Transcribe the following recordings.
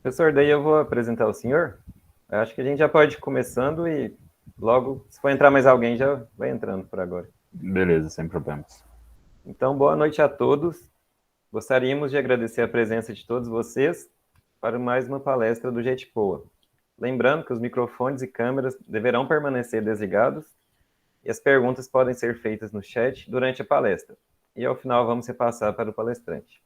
Professor, daí eu vou apresentar o senhor. Eu acho que a gente já pode ir começando e logo, se for entrar mais alguém, já vai entrando por agora. Beleza, sem problemas. Então, boa noite a todos. Gostaríamos de agradecer a presença de todos vocês para mais uma palestra do JetPoa. Lembrando que os microfones e câmeras deverão permanecer desligados e as perguntas podem ser feitas no chat durante a palestra. E ao final vamos repassar para o palestrante.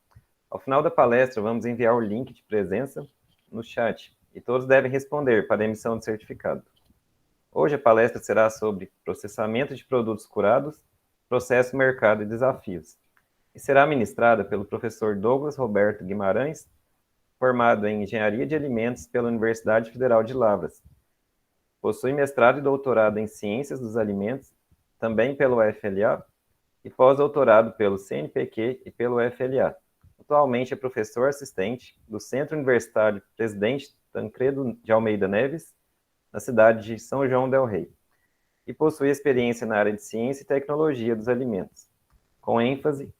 Ao final da palestra, vamos enviar o link de presença no chat e todos devem responder para a emissão de certificado. Hoje a palestra será sobre processamento de produtos curados, processo, mercado e desafios. E será ministrada pelo professor Douglas Roberto Guimarães, formado em Engenharia de Alimentos pela Universidade Federal de Lavras. Possui mestrado e doutorado em Ciências dos Alimentos, também pelo UFLA, e pós-doutorado pelo CNPq e pelo UFLA. Atualmente é professor assistente do Centro Universitário Presidente Tancredo de Almeida Neves, na cidade de São João del Rei, e possui experiência na área de ciência e tecnologia dos alimentos, com ênfase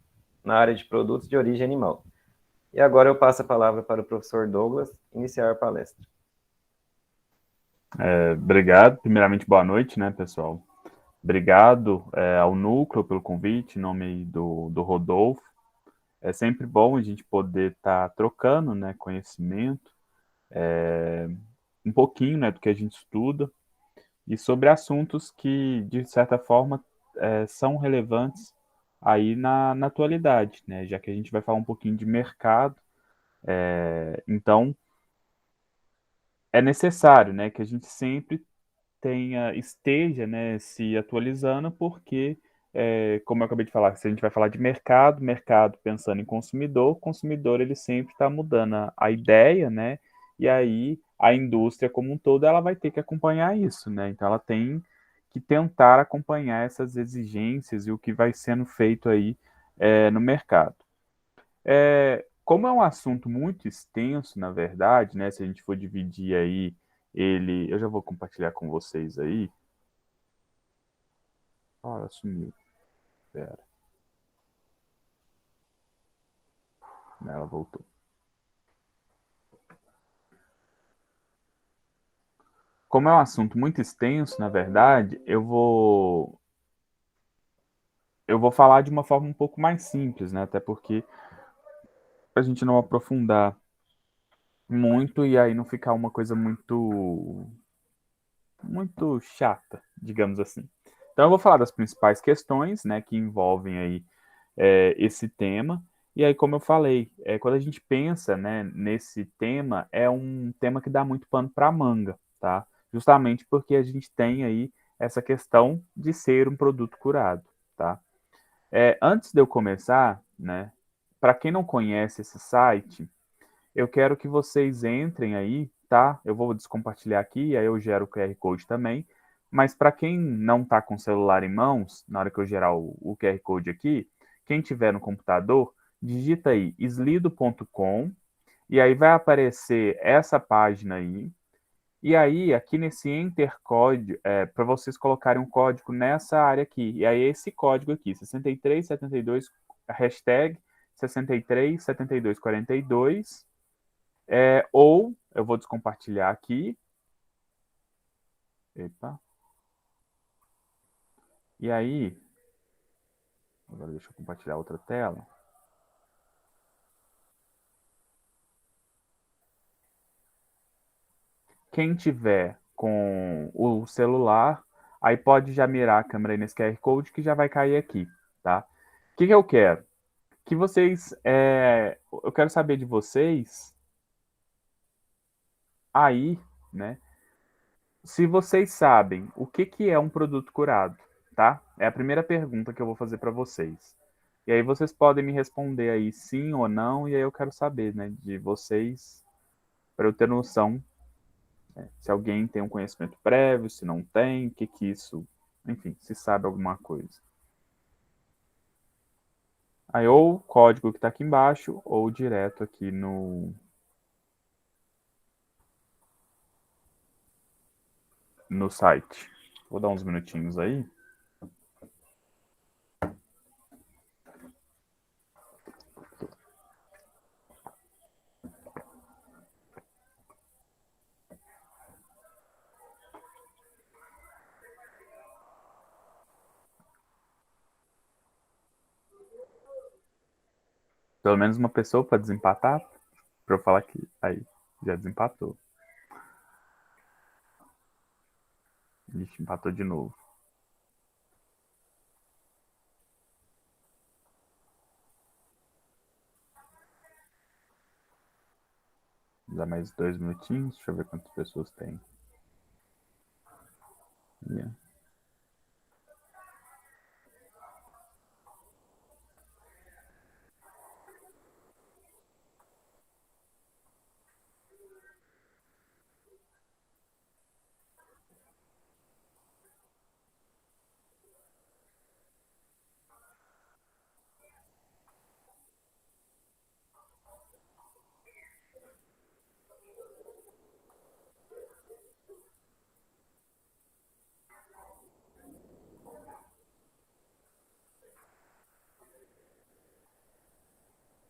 na área de produtos de origem animal. E agora eu passo a palavra para o professor Douglas iniciar a palestra. Obrigado. Primeiramente, boa noite, né, pessoal? Obrigado ao Núcleo pelo convite, em nome aí do Rodolfo. É sempre bom a gente poder estar trocando, né, conhecimento, um pouquinho, né, do que a gente estuda, e sobre assuntos que, de certa forma, são relevantes aí na atualidade, né, já que a gente vai falar um pouquinho de mercado. Então, é necessário, né, que a gente sempre esteja, né, se atualizando, porque, como eu acabei de falar, se a gente vai falar de mercado, mercado pensando em consumidor, consumidor ele sempre está mudando a ideia, né, e aí a indústria como um todo ela vai ter que acompanhar isso, né, então ela tem que tentar acompanhar essas exigências e o que vai sendo feito aí no mercado. Como é um assunto muito extenso, na verdade, né? Se a gente for dividir aí ele, eu já vou compartilhar com vocês aí. Ah, ela sumiu. Pera, né, ela voltou. Como é um assunto muito extenso, na verdade, eu vou falar de uma forma um pouco mais simples, né? Até porque a gente não aprofundar muito e aí não ficar uma coisa muito chata, digamos assim. Então eu vou falar das principais questões, né, que envolvem aí esse tema. E aí, como eu falei, quando a gente pensa, né, nesse tema, é um tema que dá muito pano para manga, tá? Justamente porque a gente tem aí essa questão de ser um produto curado, tá? Antes de eu começar, né, para quem não conhece esse site, eu quero que vocês entrem aí, tá? Eu vou descompartilhar aqui, aí eu gero o QR Code também. Mas para quem não está com o celular em mãos, na hora que eu gerar o QR Code aqui, quem tiver no computador, digita aí slido.com e aí vai aparecer essa página aí. E aí, aqui nesse Enter Code, para vocês colocarem um código nessa área aqui. E aí, esse código aqui, 6372, hashtag 637242. Ou eu vou descompartilhar aqui. Epa. E aí, agora deixa eu compartilhar outra tela. Quem tiver com o celular, aí pode já mirar a câmera aí nesse QR Code que já vai cair aqui, tá? O que eu quero? Que vocês, eu quero saber de vocês aí, né? Se vocês sabem o que é um produto curado, tá? É a primeira pergunta que eu vou fazer para vocês. E aí vocês podem me responder aí sim ou não, e aí eu quero saber, né, de vocês, para eu ter noção, se alguém tem um conhecimento prévio, se não tem, o que que isso, enfim, se sabe alguma coisa. Aí ou o código que está aqui embaixo, ou direto aqui no site. Vou dar uns minutinhos aí. Pelo menos uma pessoa para desempatar, para eu falar que aí já desempatou. Ixi, empatou de novo. Dá mais 2 minutinhos. Deixa eu ver quantas pessoas tem. Yeah.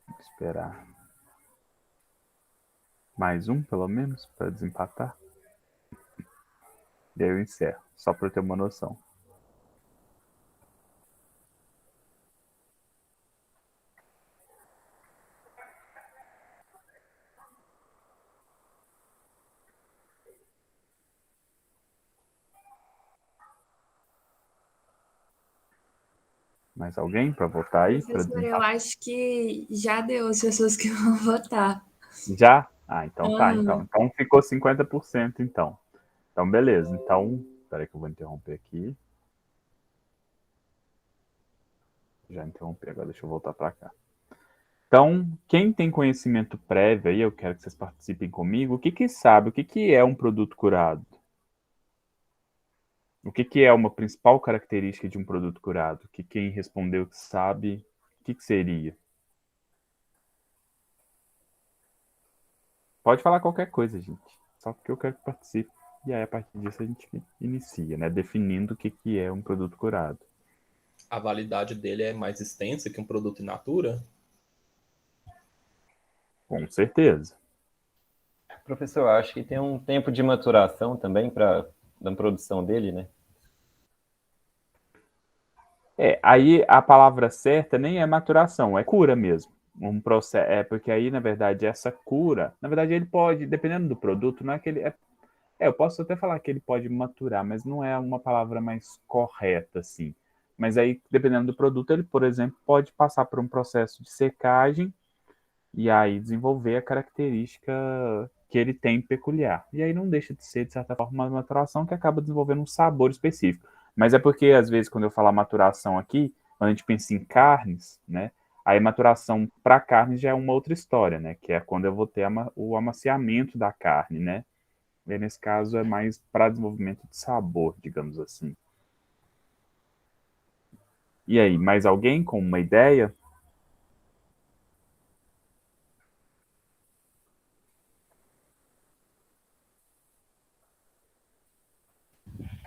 Vou esperar. Mais um, pelo menos, para desempatar. E aí eu encerro, só para eu ter uma noção. Mais alguém para votar aí? Para Professor, eu desempatar? acho que já deu as pessoas que vão votar. Já? Ah, então tá. Aham. Então ficou 50%, então. Então, beleza. Então, peraí que eu vou interromper aqui. Já interrompi, agora deixa eu voltar para cá. Então, quem tem conhecimento prévio aí, eu quero que vocês participem comigo. O que que sabe? O que que é um produto curado? O que que é uma principal característica de um produto curado? Que quem respondeu que sabe, o que que seria? Pode falar qualquer coisa, gente. Só porque eu quero que participe. E aí, a partir disso, a gente inicia, né? Definindo o que que é um produto curado. A validade dele é mais extensa que um produto in natura? Com certeza. Professor, acho que tem um tempo de maturação também para da produção dele, né? Aí a palavra certa nem é maturação, é cura mesmo. Um processo, porque aí, na verdade, essa cura, na verdade, ele pode, dependendo do produto, não é que ele eu posso até falar que ele pode maturar, mas não é uma palavra mais correta, assim. Mas aí, dependendo do produto, ele, por exemplo, pode passar por um processo de secagem e aí desenvolver a característica que ele tem peculiar. E aí não deixa de ser, de certa forma, uma maturação que acaba desenvolvendo um sabor específico. Mas é porque, às vezes, quando eu falar maturação aqui, quando a gente pensa em carnes, né? Aí maturação para carne já é uma outra história, né? Que é quando eu vou ter o amaciamento da carne, né? E nesse caso é mais para desenvolvimento de sabor, digamos assim. E aí, mais alguém com uma ideia?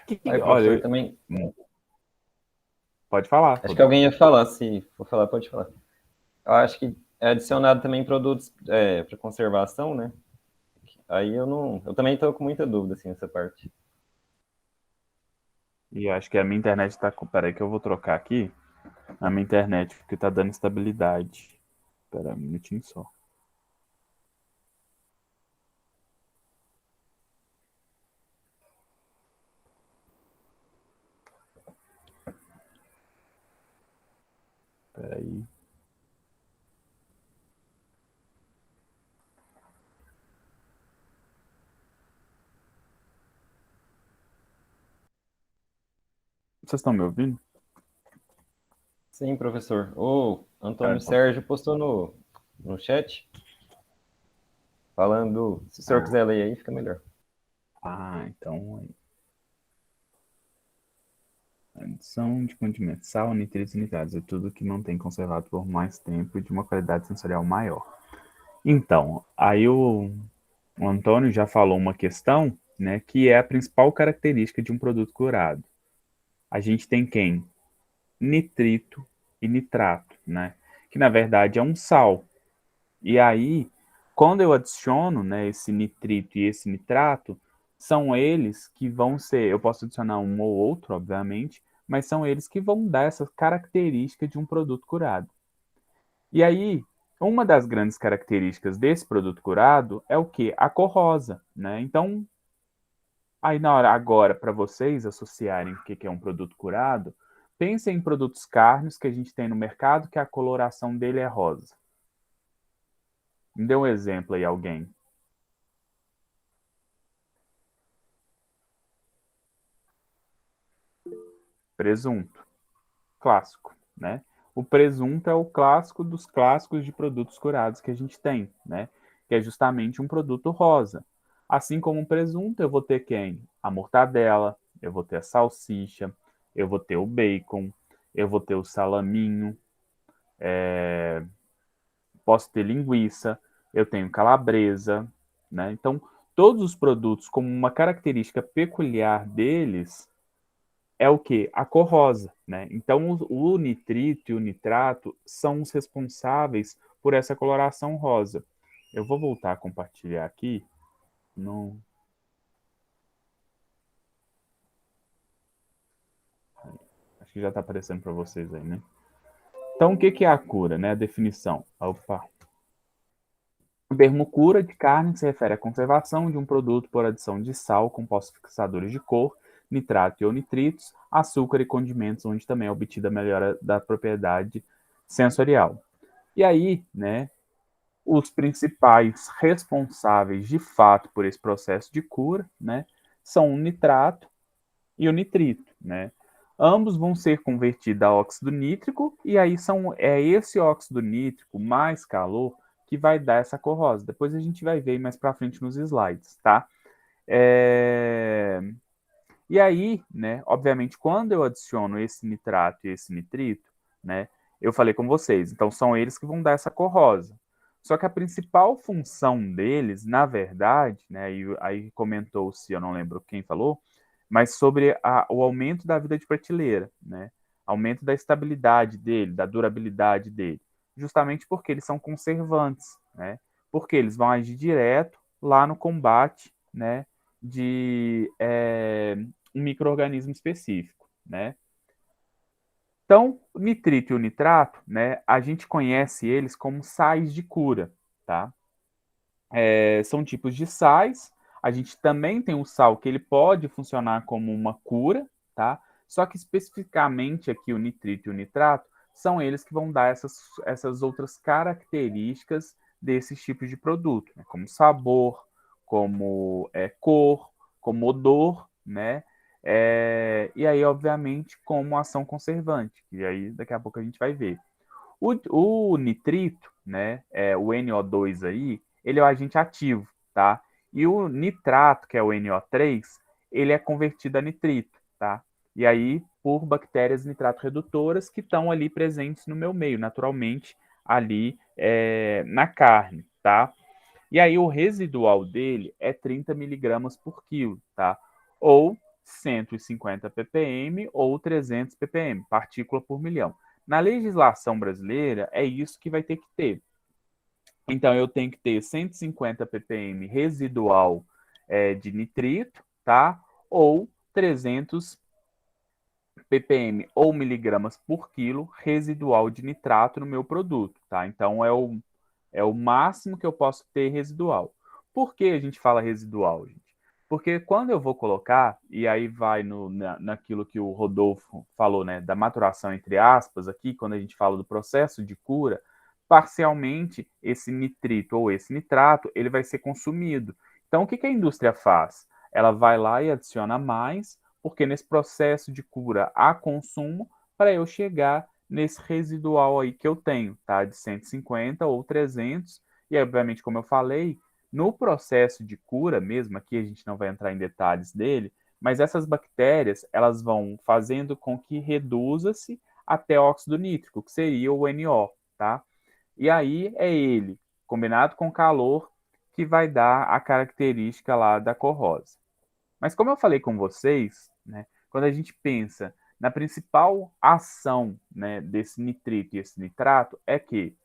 Aí, professor, Olha, também. pode falar, Acho que Rodolfo. alguém ia falar, se for falar, pode falar. Eu acho que é adicionado também produtos para conservação, né? Aí eu não. Eu também estou com muita dúvida, assim, nessa parte. E acho que a minha internet está. Peraí, que eu vou trocar aqui a minha internet, porque tá dando estabilidade. Espera um minutinho só. Peraí. Vocês estão me ouvindo? Sim, professor. O Ah, Antônio então. Sérgio postou no chat, falando. Se o senhor Ah, quiser ler aí, fica melhor. então. Adição de condimentos, sal, nitritos e nitratos. É tudo que não tem conservado por mais tempo e de uma qualidade sensorial maior. Então, aí o Antônio já falou uma questão, né, que é a principal característica de um produto curado. A gente tem quem? Nitrito e nitrato, né? Que na verdade é um sal. E aí, quando eu adiciono, né, esse nitrito e esse nitrato, são eles que vão ser, eu posso adicionar um ou outro, obviamente, mas são eles que vão dar essa característica de um produto curado. E aí, Uma das grandes características desse produto curado é o quê? A cor rosa, né? Então, aí na hora agora, para vocês associarem o que é um produto curado, pensem em produtos carnes que a gente tem no mercado que a coloração dele é rosa. Me dê um exemplo aí, alguém. Presunto, clássico, né? O presunto é o clássico dos clássicos de produtos curados que a gente tem, né? Que é justamente um produto rosa. Assim como o presunto, eu vou ter quem? A mortadela, eu vou ter a salsicha, eu vou ter o bacon, eu vou ter o salaminho, posso ter linguiça, eu tenho calabresa, né? Então, todos os produtos, como uma característica peculiar deles, é o que? A cor rosa, né? Então, o nitrito e o nitrato são os responsáveis por essa coloração rosa. Eu vou voltar a compartilhar aqui. Não... Acho que já está aparecendo para vocês aí, né? Então, o que é a cura, né? A definição. Opa. O termo cura de carne se refere à conservação de um produto por adição de sal, compostos fixadores de cor, nitrato ou nitritos, açúcar e condimentos, onde também é obtida a melhora da propriedade sensorial. E aí, né, os principais responsáveis de fato por esse processo de cura, né, são o nitrato e o nitrito, né? Ambos vão ser convertidos a óxido nítrico e aí é esse óxido nítrico mais calor que vai dar essa cor rosa. Depois a gente vai ver mais para frente nos slides, tá? E aí, né, obviamente, quando eu adiciono esse nitrato e esse nitrito, né, eu falei com vocês, então são eles que vão dar essa cor rosa. Só que a principal função deles, na verdade, né, aí comentou-se, eu não lembro quem falou, mas sobre o aumento da vida de prateleira, né, aumento da estabilidade dele, da durabilidade dele, justamente porque eles são conservantes, né, porque eles vão agir direto lá no combate, né, de um micro-organismo específico, né? Então, o nitrito e o nitrato, né, a gente conhece eles como sais de cura, tá? São tipos de sais. A gente também tem o sal que ele pode funcionar como uma cura, tá? Só que especificamente aqui o nitrito e o nitrato são eles que vão dar essas outras características desses tipos de produto, né? Como sabor, como cor, como odor, né? E aí, obviamente, como ação conservante, que aí daqui a pouco a gente vai ver. O nitrito, né, o NO2 aí, ele é o agente ativo, tá? E o nitrato, que é o NO3, ele é convertido a nitrito, tá? E aí, por bactérias nitrato redutoras que estão ali presentes no meu meio, naturalmente, ali na carne, tá? E aí, o residual dele é 30 miligramas por quilo, tá? Ou 150 ppm ou 300 ppm, partícula por milhão. Na legislação brasileira, é isso que vai ter que ter. Então, eu tenho que ter 150 ppm residual de nitrito, tá? Ou 300 ppm ou miligramas por quilo residual de nitrato no meu produto, tá? Então, é o máximo que eu posso ter residual. Por que a gente fala residual, gente? Porque quando eu vou colocar, e aí vai naquilo que o Rodolfo falou, né, da maturação entre aspas aqui, quando a gente fala do processo de cura, parcialmente esse nitrito ou esse nitrato, ele vai ser consumido. Então, o que a indústria faz? Ela vai lá e adiciona mais, porque nesse processo de cura há consumo, para eu chegar nesse residual aí que eu tenho, tá? De 150 ou 300. E, obviamente, como eu falei, no processo de cura mesmo, aqui a gente não vai entrar em detalhes dele, mas essas bactérias, elas vão fazendo com que reduza-se até óxido nítrico, que seria o NO, tá? E aí é ele, combinado com calor, que vai dar a característica lá da cor rosa. Mas como eu falei com vocês, né, quando a gente pensa na principal ação, né, desse nitrito e esse nitrato, é que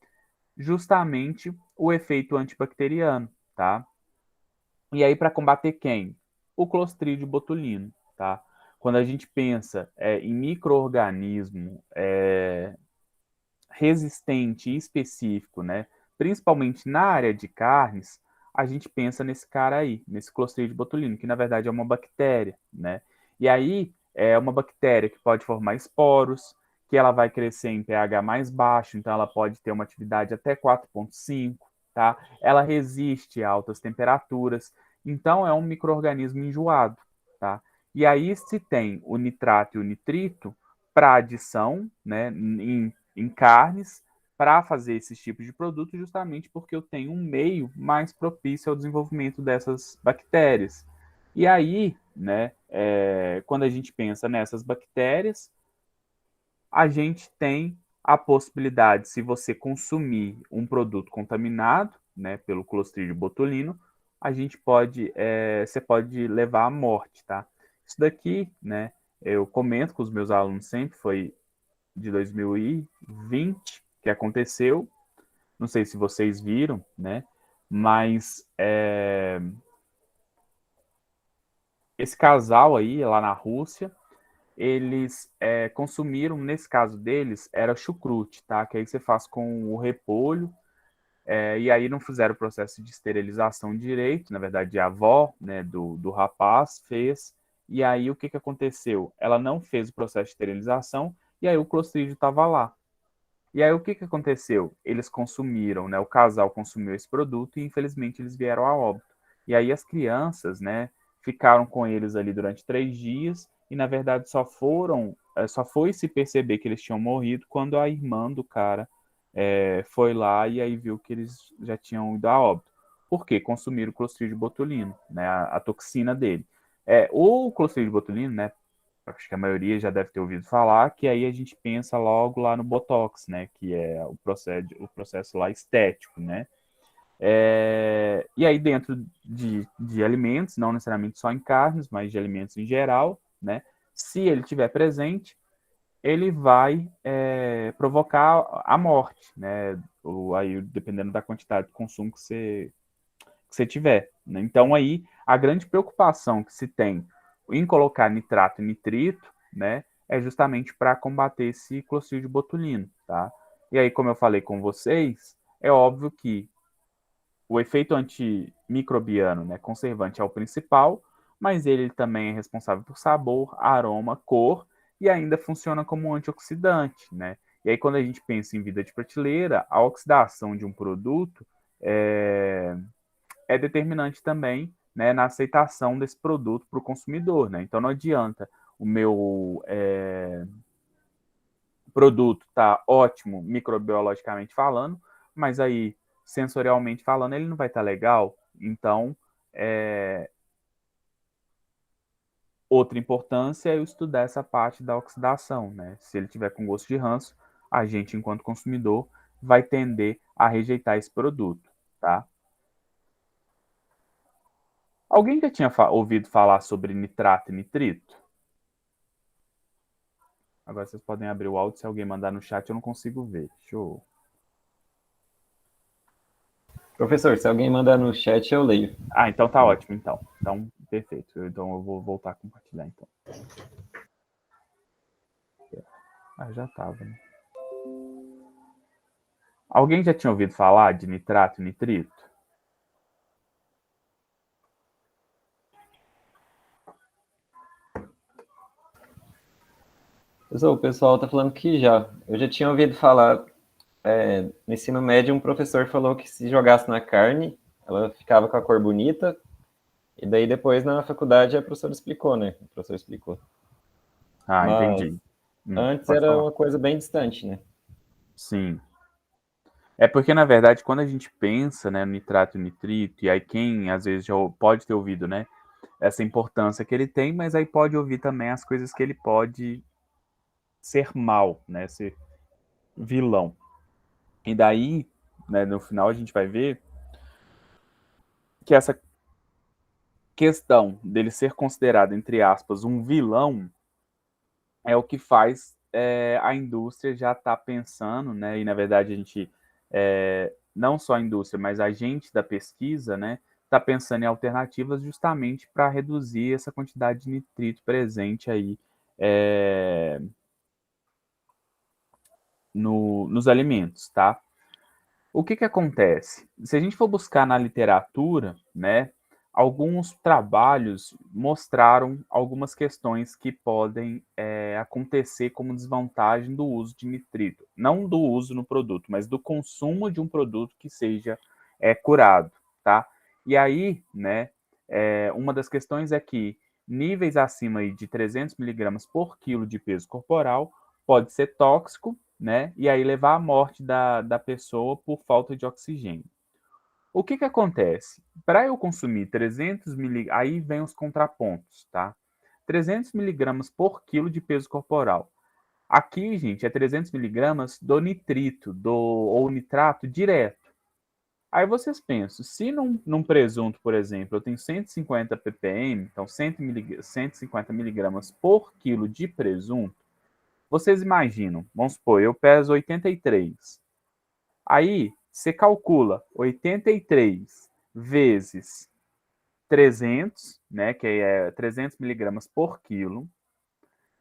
justamente o efeito antibacteriano, tá? E aí para combater quem? O Clostridium botulino, tá? Quando a gente pensa em micro-organismo resistente e específico, né, principalmente na área de carnes, a gente pensa nesse cara aí, nesse Clostridium botulinum, que na verdade é uma bactéria, né? E aí é uma bactéria que pode formar esporos, que ela vai crescer em pH mais baixo, então ela pode ter uma atividade até 4,5, tá? Ela resiste a altas temperaturas, então é um micro-organismo enjoado, tá? E aí se tem o nitrato e o nitrito para adição, né, em carnes, para fazer esses tipos de produtos, justamente porque eu tenho um meio mais propício ao desenvolvimento dessas bactérias. E aí, né, quando a gente pensa nessas bactérias, a gente tem a possibilidade, se você consumir um produto contaminado, né, pelo Clostridium botulino, a gente pode, você pode levar à morte, tá? Isso daqui, né, eu comento com os meus alunos sempre, foi de 2020 que aconteceu. Não sei se vocês viram, né? Mas esse casal aí, lá na Rússia, eles consumiram, nesse caso deles, era chucrute, tá? Que aí você faz com o repolho, e aí não fizeram o processo de esterilização direito, na verdade a avó, né, do rapaz fez, e aí o que aconteceu? Ela não fez o processo de esterilização, e aí o clostrídio estava lá. E aí o que aconteceu? Eles consumiram, né? O casal consumiu esse produto e infelizmente eles vieram a óbito. E aí as crianças, né, ficaram com eles ali durante 3 dias e na verdade só foi se perceber que eles tinham morrido quando a irmã do cara foi lá e aí viu que eles já tinham ido a óbito. Por quê? Consumiram o Clostridium botulino, né, a toxina dele. O Clostridium botulino, né, acho que a maioria já deve ter ouvido falar, que aí a gente pensa logo lá no Botox, né? Que é o processo lá estético, né? E aí dentro de alimentos, não necessariamente só em carnes, mas de alimentos em geral, né? Se ele tiver presente, ele vai provocar a morte, né? Aí, dependendo da quantidade de consumo que você tiver, né? Então aí a grande preocupação que se tem em colocar nitrato e nitrito, né, é justamente para combater esse Clostridium botulino, tá? E aí, como eu falei com vocês, é óbvio que o efeito antimicrobiano, né, conservante é o principal, mas ele também é responsável por sabor, aroma, cor e ainda funciona como um antioxidante, né? E aí, quando a gente pensa em vida de prateleira, a oxidação de um produto é determinante também, né, na aceitação desse produto para o consumidor, né? Então não adianta o meu produto tá ótimo microbiologicamente falando, mas aí sensorialmente falando ele não vai estar legal. Então outra importância é eu estudar essa parte da oxidação, né? Se ele tiver com gosto de ranço, a gente enquanto consumidor vai tender a rejeitar esse produto, tá? Alguém já tinha ouvido falar sobre nitrato e nitrito? Agora vocês podem abrir o áudio, se alguém mandar no chat eu não consigo ver. Show. Professor, se alguém mandar no chat, eu leio. Ah, então tá ótimo, então. Então, perfeito. Então eu vou voltar a compartilhar, então. Ah, já tava, né? Alguém já tinha ouvido falar de nitrato e nitrito? Professor, o pessoal tá falando que já. Eu já tinha ouvido falar, no ensino médio, um professor falou que se jogasse na carne, ela ficava com a cor bonita, e daí depois na faculdade a professora explicou, né? O professor explicou. Ah, Mas entendi. antes Pode era falar. uma coisa bem distante, né? Sim. É porque, na verdade, quando a gente pensa, né, no nitrato e nitrito, e aí quem às vezes já pode ter ouvido, né, essa importância que ele tem, mas aí pode ouvir também as coisas que ele pode ser mal, né, ser vilão. E daí, né, no final a gente vai ver que essa questão dele ser considerado, entre aspas, um vilão é o que faz a indústria já estar pensando, né? E na verdade a gente, não só a indústria, mas a gente da pesquisa, né? Está pensando em alternativas justamente para reduzir essa quantidade de nitrito presente aí nos alimentos, tá? O que acontece? Se a gente for buscar na literatura, né, alguns trabalhos mostraram algumas questões que podem acontecer como desvantagem do uso de nitrito. Não do uso no produto, mas do consumo de um produto que seja curado, tá? E aí, né, uma das questões é que níveis acima aí de 300 miligramas por quilo de peso corporal pode ser tóxico, né? E aí levar à morte da pessoa por falta de oxigênio. O que acontece? Para eu consumir 300 miligramas, aí vem os contrapontos, tá? 300 miligramas por quilo de peso corporal. Aqui, gente, é 300 miligramas do nitrito, ou nitrato direto. Aí vocês pensam, se num presunto, por exemplo, eu tenho 150 ppm, então 150 miligramas por quilo de presunto, vocês imaginam, vamos supor, eu peso 83. Aí você calcula 83 vezes 300, né, que é 300 miligramas por quilo,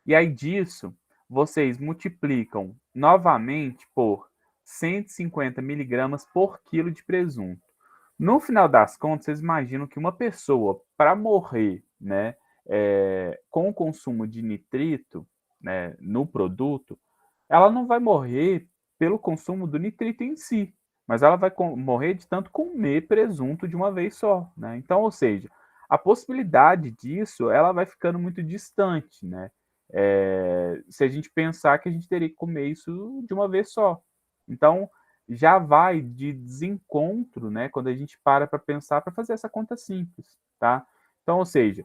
e aí disso vocês multiplicam novamente por 150 miligramas por quilo de presunto. No final das contas, vocês imaginam que uma pessoa, para morrer, né, com o consumo de nitrito, né, no produto, ela não vai morrer pelo consumo do nitrito em si, mas ela vai morrer de tanto comer presunto de uma vez só, né? Então, ou seja, a possibilidade disso, ela vai ficando muito distante, né? Se a gente pensar que a gente teria que comer isso de uma vez só. Então, já vai de desencontro, né? Quando a gente para pensar, para fazer essa conta simples, tá? Então, ou seja,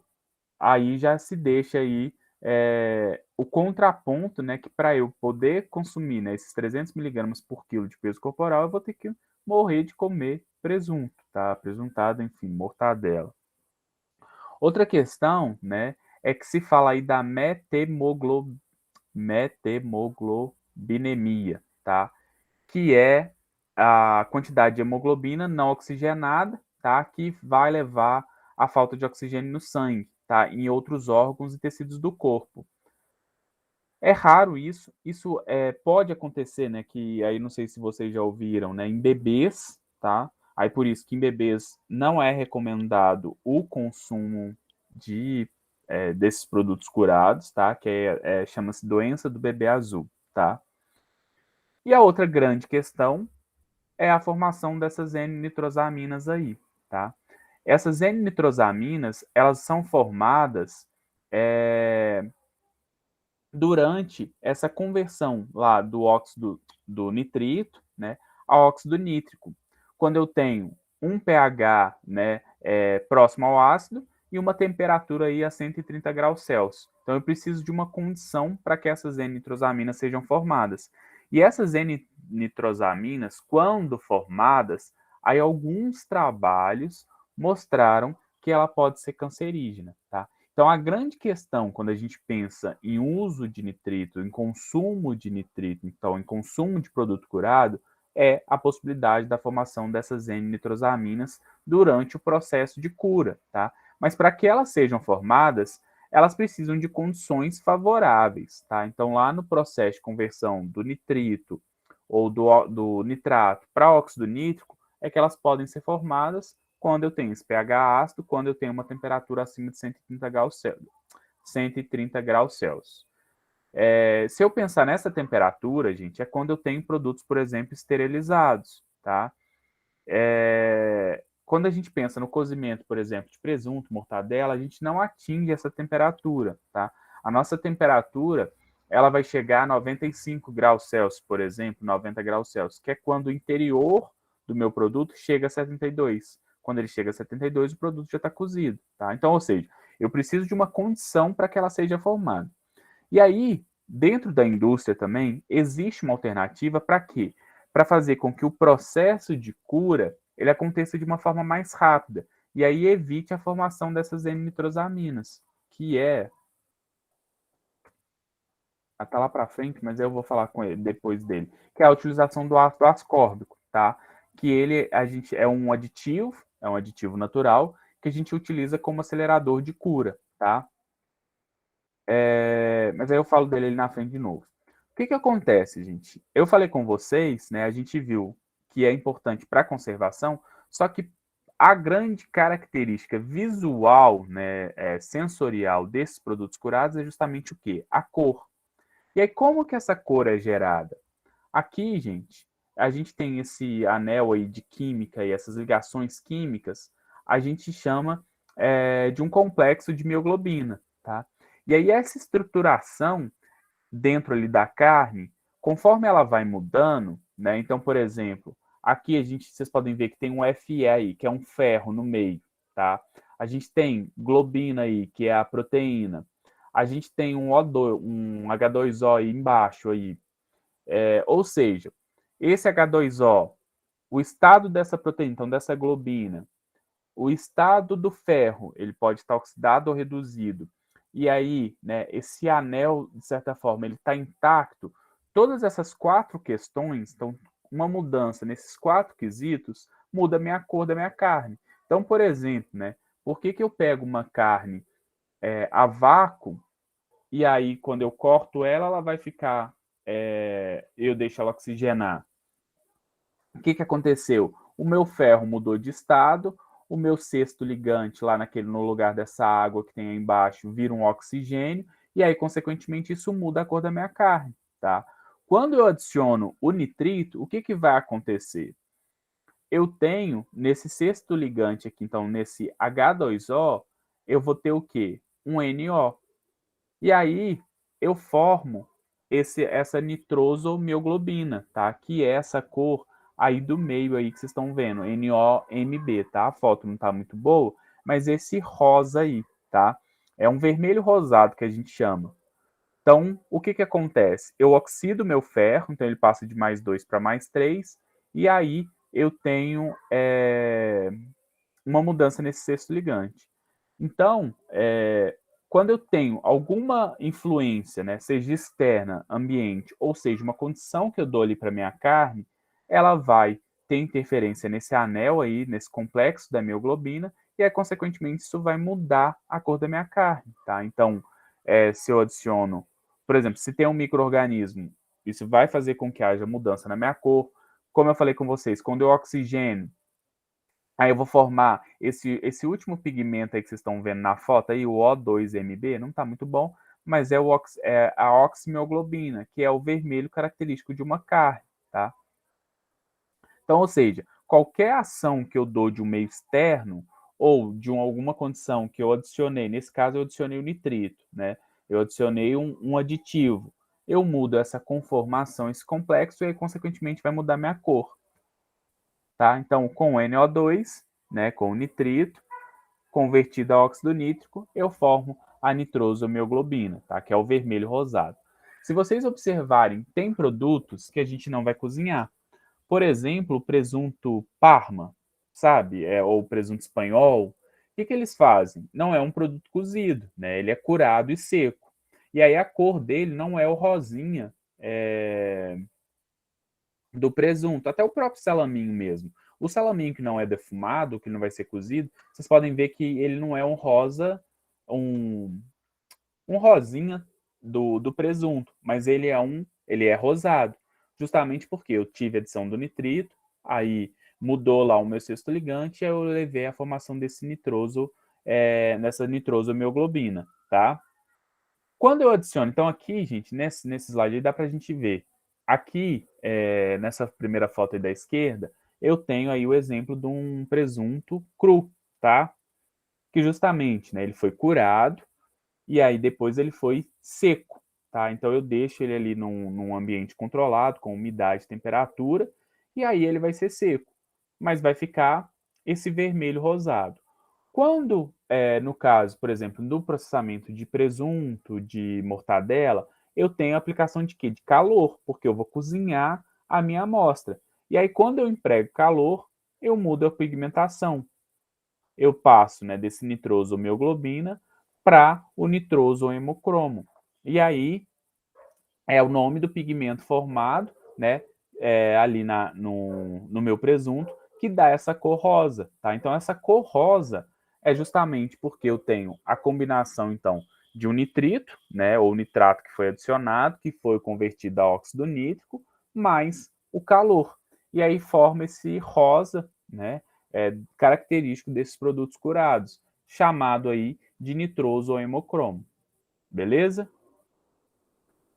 aí já se deixa aí o contraponto, né? Que para eu poder consumir, né, esses 300 miligramas por quilo de peso corporal, eu vou ter que morrer de comer presunto, tá? Presuntado, enfim, mortadela. Outra questão, né, é que se fala aí da metemoglobinemia, tá? Que é a quantidade de hemoglobina não oxigenada, tá? Que vai levar à falta de oxigênio no sangue, tá? Em outros órgãos e tecidos do corpo. É raro isso pode acontecer, né? Que aí não sei se vocês já ouviram, né? Em bebês, tá? Aí por isso que em bebês não é recomendado o consumo desses produtos curados, tá? Que chama-se doença do bebê azul, tá? E a outra grande questão é a formação dessas N-nitrosaminas aí, tá? Essas N-nitrosaminas, elas são formadas durante essa conversão lá do óxido do nitrito, né, ao óxido nítrico. Quando eu tenho um pH, né, próximo ao ácido e uma temperatura aí a 130 graus Celsius. Então eu preciso de uma condição para que essas N-nitrosaminas sejam formadas. E essas N-nitrosaminas, quando formadas, aí alguns trabalhos mostraram que ela pode ser cancerígena, tá? Então, a grande questão, quando a gente pensa em uso de nitrito, em consumo de nitrito, então, em consumo de produto curado, é a possibilidade da formação dessas N-nitrosaminas durante o processo de cura, tá? Mas para que elas sejam formadas, elas precisam de condições favoráveis, tá? Então, lá no processo de conversão do nitrito ou do nitrato para óxido nítrico, é que elas podem ser formadas quando eu tenho esse pH ácido, quando eu tenho uma temperatura acima de 130 graus Celsius. 130 graus Celsius. Se eu pensar nessa temperatura, gente, é quando eu tenho produtos, por exemplo, esterilizados, tá? Quando a gente pensa no cozimento, por exemplo, de presunto, mortadela, a gente não atinge essa temperatura, tá? A nossa temperatura, ela vai chegar a 95 graus Celsius, por exemplo, 90 graus Celsius, que é quando o interior do meu produto chega a 72. Quando ele chega a 72, o produto já está cozido, tá? Então, ou seja, eu preciso de uma condição para que ela seja formada. E aí, dentro da indústria também, existe uma alternativa para quê? Para fazer com que o processo de cura ele aconteça de uma forma mais rápida. E aí evite a formação dessas N-nitrosaminas, que está lá para frente, mas eu vou falar com ele depois dele, que é a utilização do ácido ascórbico, tá? Que ele é um aditivo natural que a gente utiliza como acelerador de cura, tá? Mas aí eu falo dele ali na frente de novo. O que acontece, gente? Eu falei com vocês, né? A gente viu que é importante para a conservação, só que a grande característica visual, né, sensorial desses produtos curados é justamente o quê? A cor. E aí, como que essa cor é gerada? Aqui, gente, a gente tem esse anel aí de química e essas ligações químicas, a gente chama de um complexo de mioglobina, tá? E aí essa estruturação dentro ali da carne, conforme ela vai mudando, né? Então, por exemplo, aqui vocês podem ver que tem um Fe aí, que é um ferro no meio, tá? A gente tem globina aí, que é a proteína. A gente tem um O2, um H2O aí embaixo aí. Ou seja, esse H2O, o estado dessa proteína, então dessa globina, o estado do ferro, ele pode estar oxidado ou reduzido. E aí, né, esse anel, de certa forma, ele está intacto. Todas essas 4 questões, então, uma mudança nesses 4 quesitos, muda a minha cor da minha carne. Então, por exemplo, né, por que eu pego uma carne a vácuo e aí, quando eu corto ela, ela vai ficar, eu deixo ela oxigenar. O que aconteceu? O meu ferro mudou de estado, o meu sexto ligante lá no lugar dessa água que tem aí embaixo vira um oxigênio, e aí, consequentemente, isso muda a cor da minha carne, tá? Quando eu adiciono o nitrito, o que vai acontecer? Eu tenho, nesse sexto ligante aqui, então, nesse H2O, eu vou ter o quê? Um NO. E aí, eu formo essa nitrosomioglobina, tá? Que é essa cor aí do meio aí que vocês estão vendo, NOMB, tá? A foto não tá muito boa, mas esse rosa aí, tá? É um vermelho rosado que a gente chama. Então, o que acontece? Eu oxido meu ferro, então ele passa de +2 para +3, e aí eu tenho uma mudança nesse sexto ligante. Então, quando eu tenho alguma influência, né, seja externa, ambiente, ou seja, uma condição que eu dou ali para minha carne, ela vai ter interferência nesse anel aí, nesse complexo da mioglobina, e aí, consequentemente, isso vai mudar a cor da minha carne, tá? Então, se eu adiciono, por exemplo, se tem um micro-organismo, isso vai fazer com que haja mudança na minha cor. Como eu falei com vocês, quando eu oxigênio, aí eu vou formar esse último pigmento aí que vocês estão vendo na foto aí, o O2MB, não está muito bom, mas é a oximioglobina, que é o vermelho característico de uma carne, tá? Então, ou seja, qualquer ação que eu dou de um meio externo ou de alguma condição que eu adicionei, nesse caso eu adicionei o nitrito, né? Eu adicionei um aditivo. Eu mudo essa conformação, esse complexo, e aí, consequentemente, vai mudar minha cor. Tá? Então, com o NO2, né, com o nitrito, convertido a óxido nítrico, eu formo a nitrosomioglobina, tá? Que é o vermelho rosado. Se vocês observarem, tem produtos que a gente não vai cozinhar. Por exemplo, o presunto Parma, sabe? Ou o presunto espanhol. O que eles fazem? Não é um produto cozido, né? Ele é curado e seco. E aí a cor dele não é o rosinha do presunto, até o próprio salaminho mesmo. O salaminho que não é defumado, que não vai ser cozido, vocês podem ver que ele não é um rosa, um rosinha do presunto, mas ele é rosado, justamente porque eu tive adição do nitrito, aí mudou lá o meu sexto ligante, e eu levei a formação desse nitroso, nessa nitrosomioglobina, tá? Quando eu adiciono, então aqui, gente, nesse slide aí dá para a gente ver. Aqui, nessa primeira foto aí da esquerda, eu tenho aí o exemplo de um presunto cru, tá? Que justamente, né, ele foi curado e aí depois ele foi seco, tá? Então eu deixo ele ali num ambiente controlado, com umidade e temperatura, e aí ele vai ser seco, mas vai ficar esse vermelho rosado. Quando, no caso, por exemplo, no processamento de presunto, de mortadela, eu tenho aplicação de quê? De calor, porque eu vou cozinhar a minha amostra. E aí, quando eu emprego calor, eu mudo a pigmentação. Eu passo, né, desse nitroso homeoglobina para o nitroso hemocromo. E aí é o nome do pigmento formado, né, ali no meu presunto, que dá essa cor rosa, tá? Então essa cor rosa é justamente porque eu tenho a combinação, então, de um nitrito, né, ou nitrato que foi adicionado, que foi convertido a óxido nítrico, mais o calor. e aí forma esse rosa, né, característico desses produtos curados, chamado aí de nitroso ou hemocromo, beleza?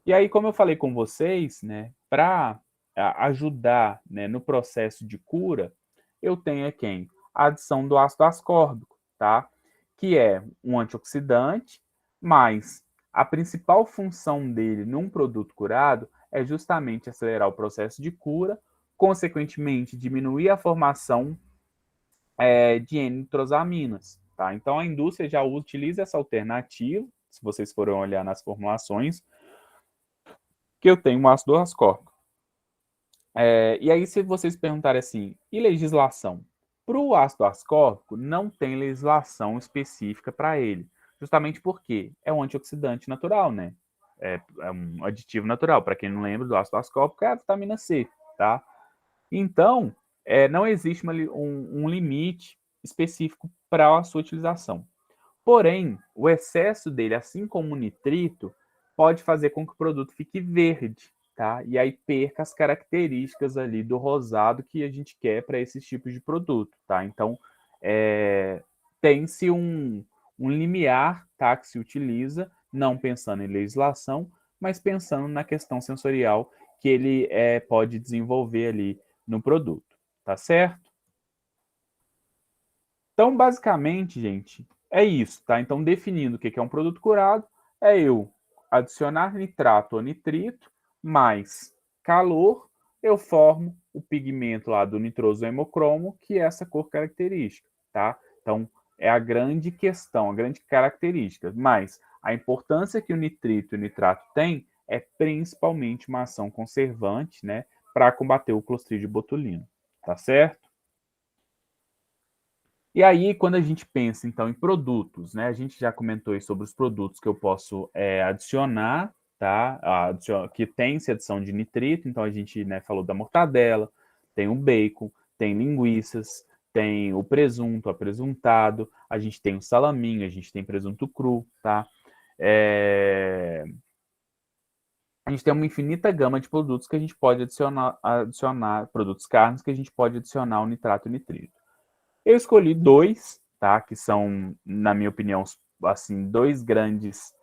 E aí, como eu falei com vocês, né, para ajudar, né, no processo de cura, eu tenho aqui a adição do ácido ascórbico, tá? Que é um antioxidante, mas a principal função dele num produto curado é justamente acelerar o processo de cura, consequentemente diminuir a formação de N-nitrosaminas, tá? Então a indústria já utiliza essa alternativa, se vocês forem olhar nas formulações, que eu tenho um ácido ascórbico. E aí, se vocês perguntarem assim, e legislação? Para o ácido ascórbico, não tem legislação específica para ele, justamente porque é um antioxidante natural, né? É um aditivo natural. Para quem não lembra do ácido ascórbico, é a vitamina C, tá? Então, não existe um limite específico para a sua utilização. Porém, o excesso dele, assim como o nitrito, pode fazer com que o produto fique verde, tá? E aí perca as características ali do rosado que a gente quer para esses tipos de produto, tá? Então, tem-se um limiar, tá, que se utiliza, não pensando em legislação, mas pensando na questão sensorial que ele pode desenvolver ali no produto, tá certo? Então, basicamente, gente, é isso, tá? Então, definindo o que é um produto curado, é eu adicionar nitrato ou nitrito, mais calor, eu formo o pigmento lá do nitroso hemocromo, que é essa cor característica, tá? Então, é a grande questão, a grande característica. Mas a importância que o nitrito e o nitrato têm é principalmente uma ação conservante, né? Para combater o Clostridium botulino, tá certo? E aí, quando a gente pensa, então, em produtos, né? A gente já comentou aí sobre os produtos que eu posso adicionar, tá? Que tem-se adição de nitrito, então a gente, né, falou da mortadela, tem o bacon, tem linguiças, tem o presunto, apresuntado, a gente tem o salaminho, a gente tem presunto cru, tá? A gente tem uma infinita gama de produtos que a gente pode adicionar produtos carnes que a gente pode adicionar o nitrato e o nitrito. Eu escolhi dois, tá? Que são, na minha opinião, assim, dois grandes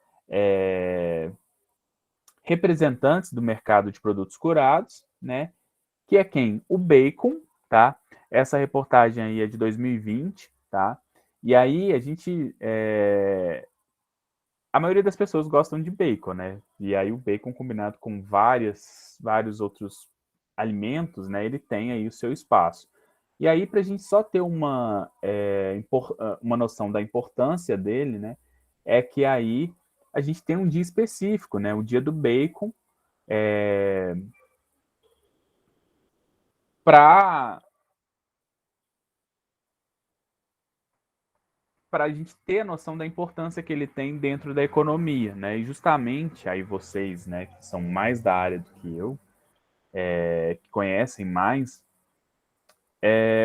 representantes do mercado de produtos curados, né? Que é quem? O bacon, tá? Essa reportagem aí é de 2020, tá? E aí a gente a maioria das pessoas gostam de bacon, né? E aí o bacon combinado com vários outros alimentos, né? Ele tem aí o seu espaço. E aí, para a gente só ter uma noção da importância dele, né? É que aí a gente tem um dia específico, né? O dia do bacon, para a gente ter a noção da importância que ele tem dentro da economia, né? E justamente aí vocês, né, que são mais da área do que eu, que conhecem mais,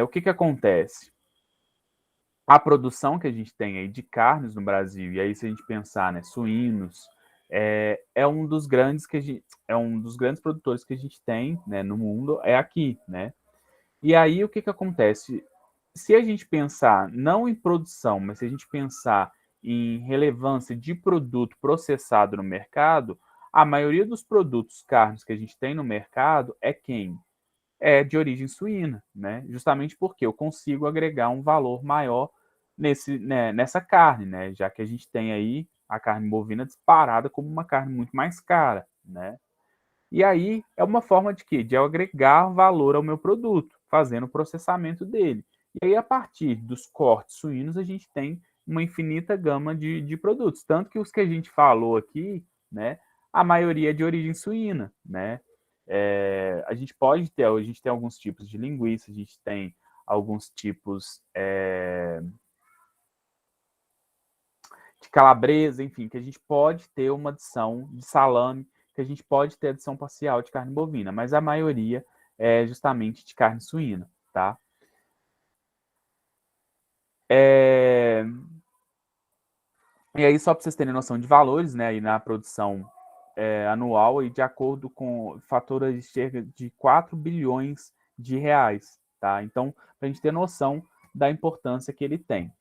o que acontece? A produção que a gente tem aí de carnes no Brasil, e aí se a gente pensar, né, suínos, é um dos grandes produtores que a gente tem, né, no mundo, é aqui, né? E aí o que acontece? Se a gente pensar não em produção, mas se a gente pensar em relevância de produto processado no mercado, a maioria dos produtos carnes que a gente tem no mercado é quem? É de origem suína, né? Justamente porque eu consigo agregar um valor maior nessa carne, né? Já que a gente tem aí a carne bovina disparada como uma carne muito mais cara, né? E aí é uma forma de quê? De eu agregar valor ao meu produto, fazendo o processamento dele. E aí, a partir dos cortes suínos, a gente tem uma infinita gama de produtos. Tanto que os que a gente falou aqui, né? A maioria é de origem suína, né? A gente tem alguns tipos de linguiça, a gente tem alguns tipos de calabresa, enfim, que a gente pode ter uma adição de salame, que a gente pode ter adição parcial de carne bovina, mas a maioria é justamente de carne suína, tá? E aí, só para vocês terem noção de valores, né, aí na produção anual, e de acordo com fatura de cerca de 4 bilhões de reais, tá? Então, para a gente ter noção da importância que ele tem.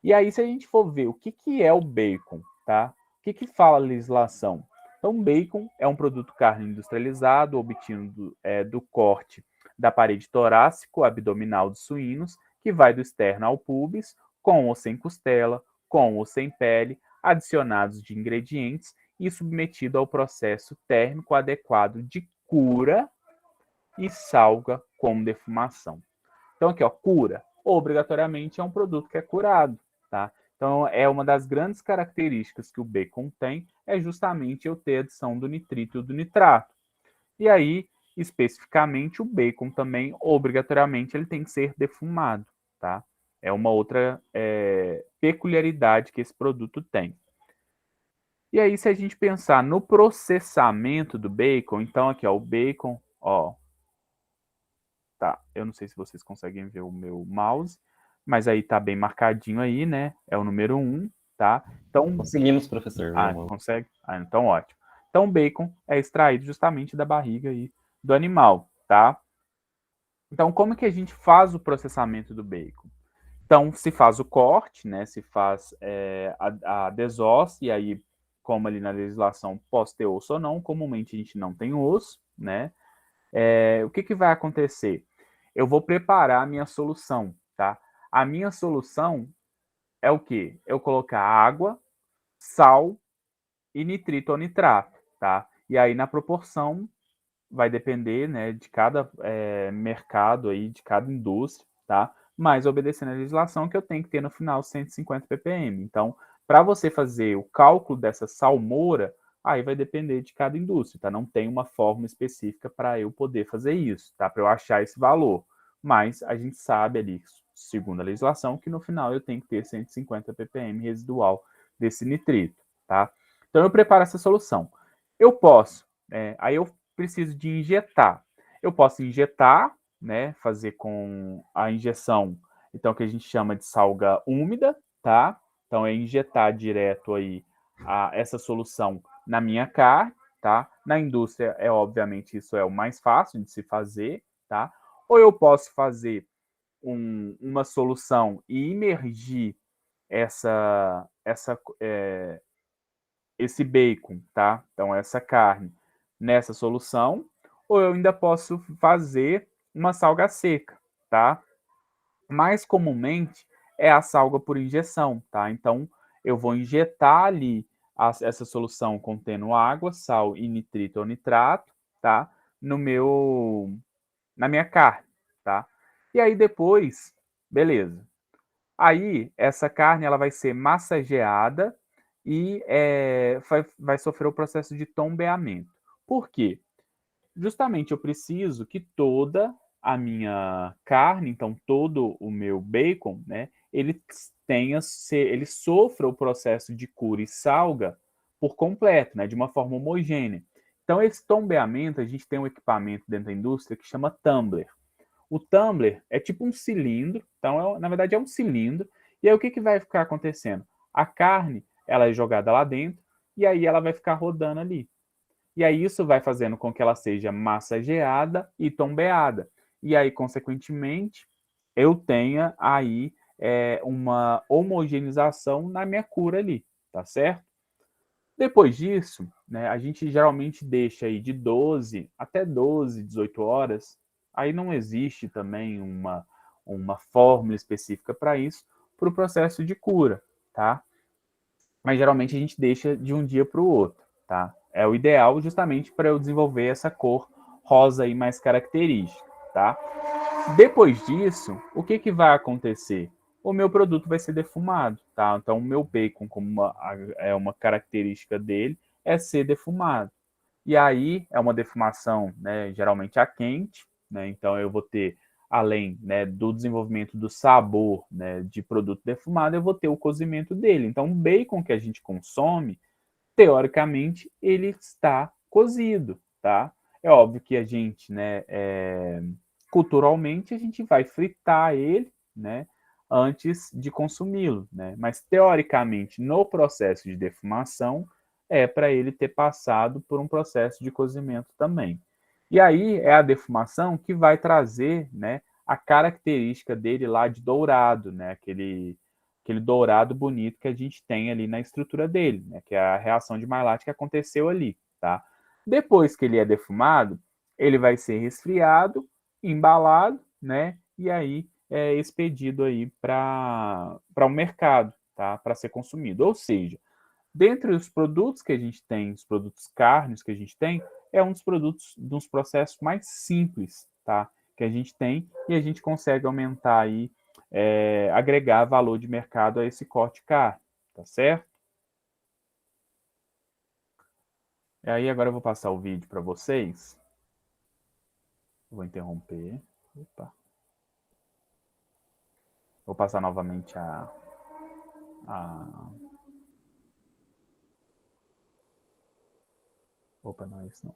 E aí, se a gente for ver o que é o bacon, tá? O que fala a legislação? Então, bacon é um produto carne industrializado, obtido do corte da parede torácico abdominal dos suínos, que vai do externo ao pubis, com ou sem costela, com ou sem pele, adicionados de ingredientes e submetido ao processo térmico adequado de cura e salga como defumação. Então, aqui, ó, cura. Obrigatoriamente é um produto que é curado, tá? Então, é uma das grandes características que o bacon tem, é justamente eu ter a adição do nitrito e do nitrato. E aí, especificamente, o bacon também, obrigatoriamente, ele tem que ser defumado, tá? É uma outra peculiaridade que esse produto tem. E aí, se a gente pensar no processamento do bacon, então aqui, ó, o bacon, ó, tá, eu não sei se vocês conseguem ver o meu mouse, mas aí tá bem marcadinho aí, né? É o número 1, tá? Então, Conseguimos, professor. consegue? Então ótimo. Então, o bacon é extraído justamente da barriga aí do animal, tá? Então, como que a gente faz o processamento do bacon? Então, se faz o corte, né? Se faz a desosse, e aí, como ali na legislação, posso ter osso ou não, comumente a gente não tem osso, né? O que vai acontecer? Eu vou preparar a minha solução, tá? A minha solução é o quê? Eu colocar água, sal e nitrito ou nitrato, tá? E aí, na proporção, vai depender, né, de cada mercado aí, de cada indústria, tá? Mas obedecendo a legislação que eu tenho que ter no final 150 ppm. Então, para você fazer o cálculo dessa salmoura, aí vai depender de cada indústria, tá? Não tem uma fórmula específica para eu poder fazer isso, tá? Para eu achar esse valor. Mas a gente sabe ali, segundo a legislação, que no final eu tenho que ter 150 ppm residual desse nitrito, tá? Então eu preparo essa solução. Eu posso, aí eu preciso de injetar. Eu posso injetar, né, fazer com a injeção, então que a gente chama de salga úmida, tá? Então é injetar direto aí essa solução na minha carne, tá? Na indústria obviamente isso é o mais fácil de se fazer, tá? Ou eu posso fazer uma solução e imergir esse bacon, tá? Então essa carne nessa solução, ou eu ainda posso fazer uma salga seca, tá? Mais comumente é a salga por injeção, tá? Então eu vou injetar ali essa solução contendo água, sal e nitrito ou nitrato, tá? Na minha carne, tá? E aí depois, beleza. Aí essa carne ela vai ser massageada e vai sofrer o processo de tombeamento. Por quê? Justamente eu preciso que toda a minha carne, então todo o meu bacon, né, ele sofra o processo de cura e salga por completo, né, de uma forma homogênea. Então esse tombeamento, a gente tem um equipamento dentro da indústria que chama tumbler. O tumbler é tipo um cilindro, então na verdade é um cilindro, e aí o que vai ficar acontecendo? A carne, ela é jogada lá dentro, e aí ela vai ficar rodando ali. E aí isso vai fazendo com que ela seja massageada e tombeada. E aí, consequentemente, eu tenha aí uma homogeneização na minha cura ali, tá certo? Depois disso, né, a gente geralmente deixa aí de 12 até 12, 18 horas. Aí não existe também uma fórmula específica para isso, para o processo de cura, tá? Mas geralmente a gente deixa de um dia para o outro, tá? É o ideal justamente para eu desenvolver essa cor rosa aí mais característica, tá? Depois disso, o que vai acontecer? O meu produto vai ser defumado, tá? Então, o meu bacon, como uma característica dele, é ser defumado. E aí, é uma defumação, né, geralmente a quente, né? Então, eu vou ter, além, né, do desenvolvimento do sabor, né, de produto defumado, eu vou ter o cozimento dele. Então, o bacon que a gente consome, teoricamente, ele está cozido, tá? É óbvio que a gente, né, culturalmente, a gente vai fritar ele, né, antes de consumi-lo, né? Mas, teoricamente, no processo de defumação, é para ele ter passado por um processo de cozimento também. E aí é a defumação que vai trazer, né, a característica dele lá de dourado, né, aquele dourado bonito que a gente tem ali na estrutura dele, né, que é a reação de Maillard que aconteceu ali, tá? Depois que ele é defumado, ele vai ser resfriado, embalado, né, e aí é expedido aí para o mercado, tá? Para ser consumido. Ou seja, dentre os produtos que a gente tem, os produtos carnes que a gente tem, é um dos produtos, dos processos mais simples, tá? Que a gente tem e a gente consegue aumentar aí, agregar valor de mercado a esse corte de carne, tá certo? E aí agora eu vou passar o vídeo para vocês. Vou interromper. Opa. Vou passar novamente a... Opa, não é isso não.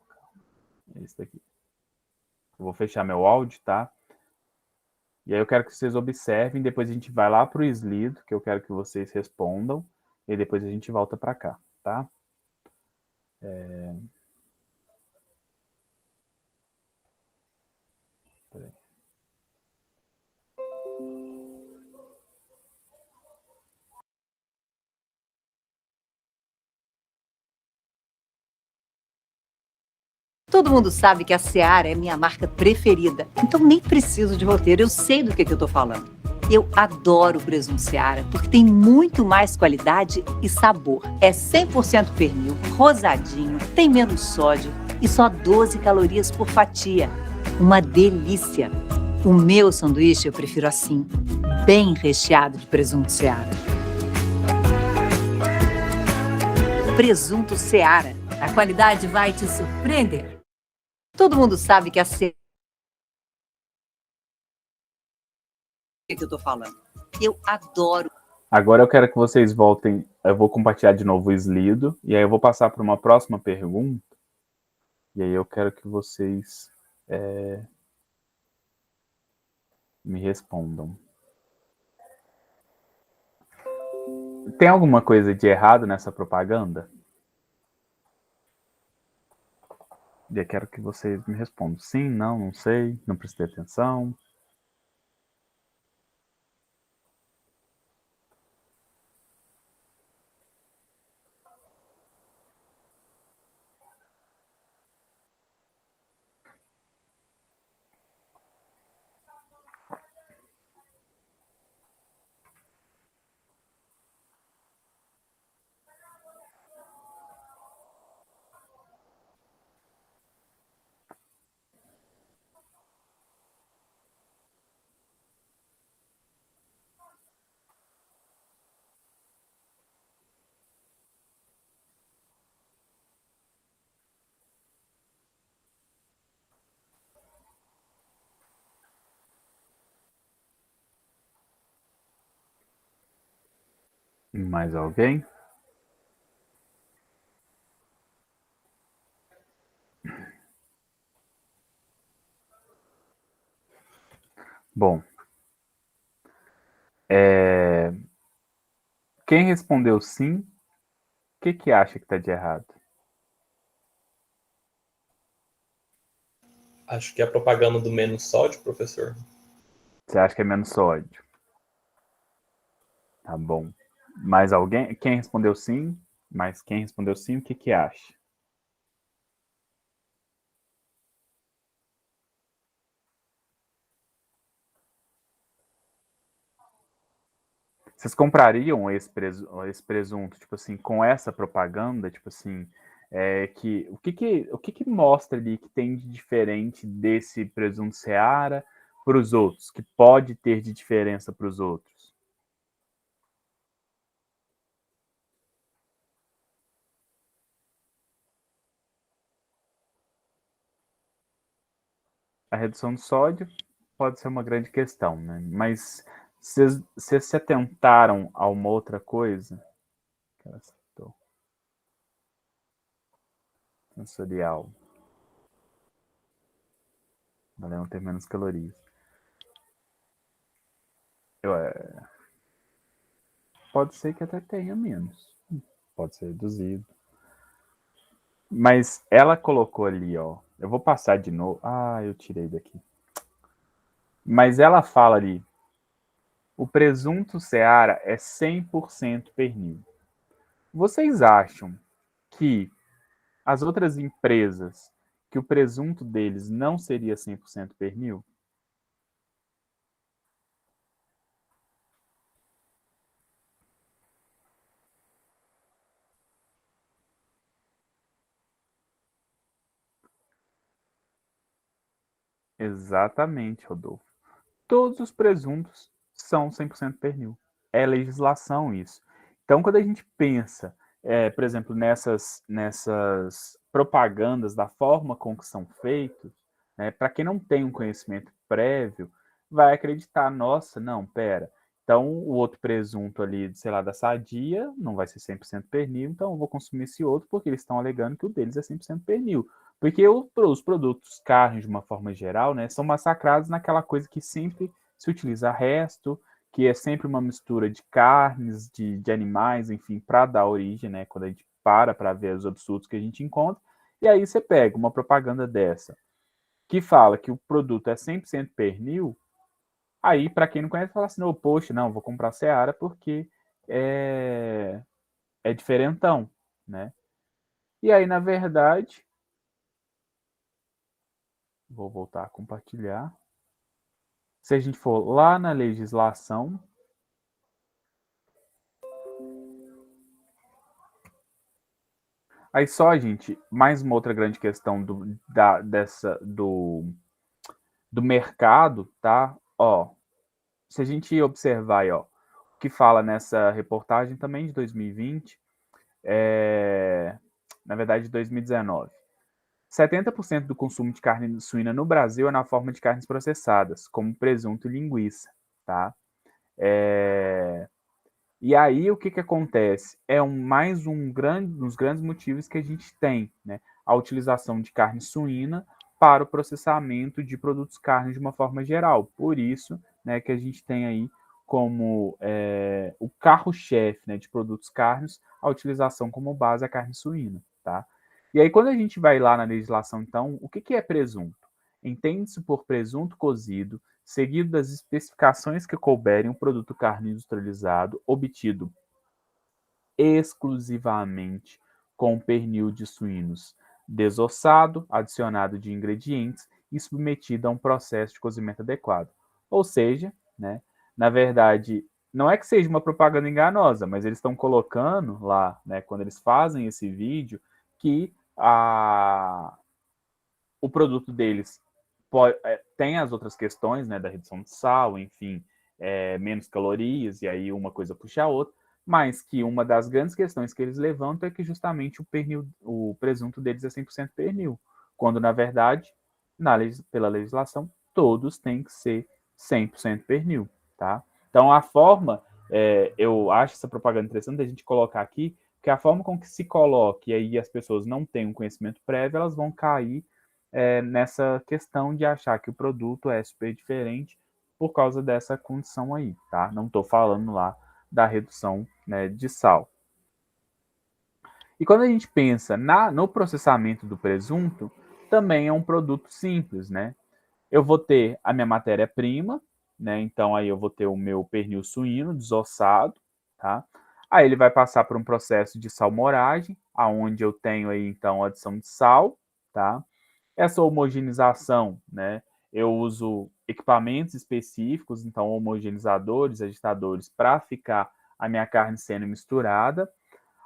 É isso daqui. Eu vou fechar meu áudio, tá? E aí eu quero que vocês observem, depois a gente vai lá para o Slido, que eu quero que vocês respondam, e depois a gente volta para cá, tá? Peraí. Todo mundo sabe que a Seara é minha marca preferida, então nem preciso de roteiro, eu sei do que eu tô falando. Eu adoro o presunto Seara, porque tem muito mais qualidade e sabor. É 100% pernil, rosadinho, tem menos sódio e só 12 calorias por fatia. Uma delícia! O meu sanduíche eu prefiro assim, bem recheado de presunto Seara. Presunto Seara. A qualidade vai te surpreender. Todo mundo sabe que a Seara... O que eu tô falando? Eu adoro. Agora eu quero que vocês voltem, eu vou compartilhar de novo o Slido, e aí eu vou passar para uma próxima pergunta, e aí eu quero que vocês me respondam. Tem alguma coisa de errado nessa propaganda? E eu quero que vocês me respondam. Sim, não, não sei, não prestei atenção. Mais alguém? Bom, quem respondeu sim, o que acha que está de errado? Acho que é a propaganda do menos sódio, professor. Você acha que é menos sódio? Tá bom. Mais alguém? Quem respondeu sim? Mas quem respondeu sim, o que acha? Vocês comprariam esse presunto, tipo assim, com essa propaganda, tipo assim, o que mostra ali que tem de diferente desse presunto Seara para os outros, que pode ter de diferença para os outros? A redução de sódio pode ser uma grande questão, né? Mas vocês se atentaram a uma outra coisa? Sensorial. Valeu ter menos calorias. Pode ser que até tenha menos. Pode ser reduzido. Mas ela colocou ali, ó. Eu vou passar de novo. Ah, eu tirei daqui. Mas ela fala ali: o presunto Seara é 100% pernil. Vocês acham que as outras empresas, que o presunto deles não seria 100% pernil? Exatamente, Rodolfo. Todos os presuntos são 100% pernil. É legislação isso. Então, quando a gente pensa, por exemplo, nessas propagandas da forma com que são feitos, né, para quem não tem um conhecimento prévio, vai acreditar, nossa, não, pera. Então, o outro presunto ali, sei lá, da Sadia, não vai ser 100% pernil, então eu vou consumir esse outro porque eles estão alegando que o deles é 100% pernil. Porque os produtos carnes, de uma forma geral, né, são massacrados naquela coisa que sempre se utiliza resto, que é sempre uma mistura de carnes, de animais, enfim, para dar origem, né, quando a gente para ver os absurdos que a gente encontra. E aí você pega uma propaganda dessa, que fala que o produto é 100% pernil, aí, para quem não conhece, fala assim, oh, poxa, não, vou comprar Seara porque é, é diferentão, né? E aí, na verdade, vou voltar a compartilhar. Se a gente for lá na legislação, aí só, gente, mais uma outra grande questão do mercado, tá? Ó, se a gente observar aí, ó, o que fala nessa reportagem também de 2020, na verdade de 2019. 70% do consumo de carne suína no Brasil é na forma de carnes processadas, como presunto e linguiça, tá? E aí o que, que acontece? É mais um dos grandes motivos que a gente tem, né? A utilização de carne suína para o processamento de produtos carne de uma forma geral. Por isso, né, que a gente tem aí como o carro-chefe, né, de produtos carnes, a utilização como base a carne suína, tá? E aí quando a gente vai lá na legislação, então, o que, que é presunto? Entende-se por presunto cozido, seguido das especificações que couberem um produto carne industrializado obtido exclusivamente com pernil de suínos desossado, adicionado de ingredientes e submetido a um processo de cozimento adequado. Ou seja, né, na verdade, não é que seja uma propaganda enganosa, mas eles estão colocando lá, né, quando eles fazem esse vídeo, que o produto deles tem as outras questões, né, da redução de sal, enfim, menos calorias, e aí uma coisa puxa a outra, mas que uma das grandes questões que eles levantam é que justamente o presunto deles é 100% pernil, quando na verdade, pela legislação, todos têm que ser 100% pernil, tá? Então a forma, eu acho essa propaganda interessante a gente colocar aqui, que a forma com que se coloque e aí as pessoas não têm um conhecimento prévio, elas vão cair nessa questão de achar que o produto é super diferente por causa dessa condição aí, tá? Não estou falando lá da redução, né, de sal. E quando a gente pensa no processamento do presunto, também é um produto simples, né? Eu vou ter a minha matéria-prima, né? Então aí eu vou ter o meu pernil suíno desossado, tá? Aí ele vai passar por um processo de salmouragem, aonde eu tenho aí então a adição de sal, tá? Essa homogeneização, né? Eu uso equipamentos específicos, então homogeneizadores, agitadores, para ficar a minha carne sendo misturada.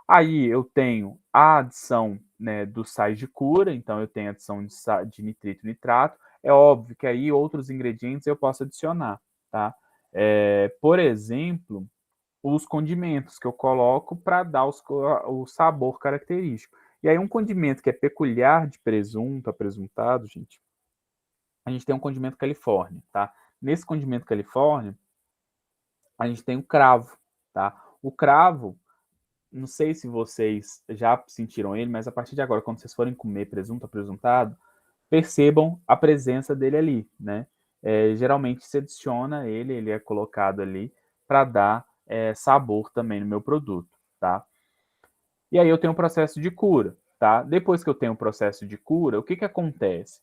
Aí eu tenho a adição, né, dos sais de cura, então eu tenho a adição de nitrito e nitrato. É óbvio que aí outros ingredientes eu posso adicionar, tá? Por exemplo, os condimentos que eu coloco para dar o sabor característico. E aí um condimento que é peculiar de presunto, apresuntado, gente, a gente tem um condimento Califórnia, tá? Nesse condimento Califórnia, a gente tem o cravo, tá? O cravo, não sei se vocês já sentiram ele, mas a partir de agora, quando vocês forem comer presunto apresuntado, percebam a presença dele ali, né? Geralmente se adiciona ele é colocado ali para dar sabor também no meu produto, tá? E aí eu tenho um processo de cura, tá? Depois que eu tenho o processo de cura, o que que acontece?